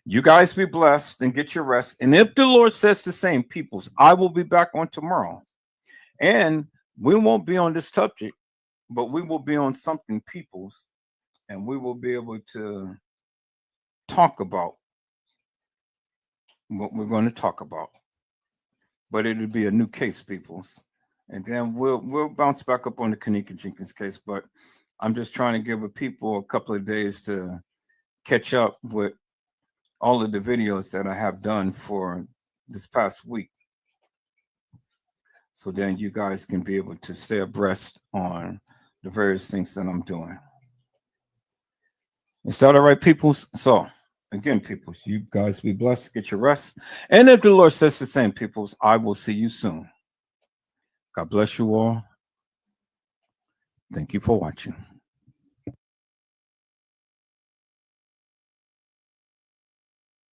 You guys be blessed and get your rest. And if the Lord says the same, peoples, I will be back on tomorrow. And we won't be on this subject, but we will be on something, peoples. And we will be able to talk about what we're going to talk about. But it'll be a new case, peoples. And then we'll bounce back up on the Kenneka Jenkins case. But I'm just trying to give the people a couple of days to catch up with all of the videos that I have done for this past week. So then you guys can be able to stay abreast on the various things that I'm doing. Is that all right, peoples? So, again, peoples, you guys be blessed, get your rest. And if the Lord says the same, peoples, I will see you soon. God bless you all. Thank you for watching.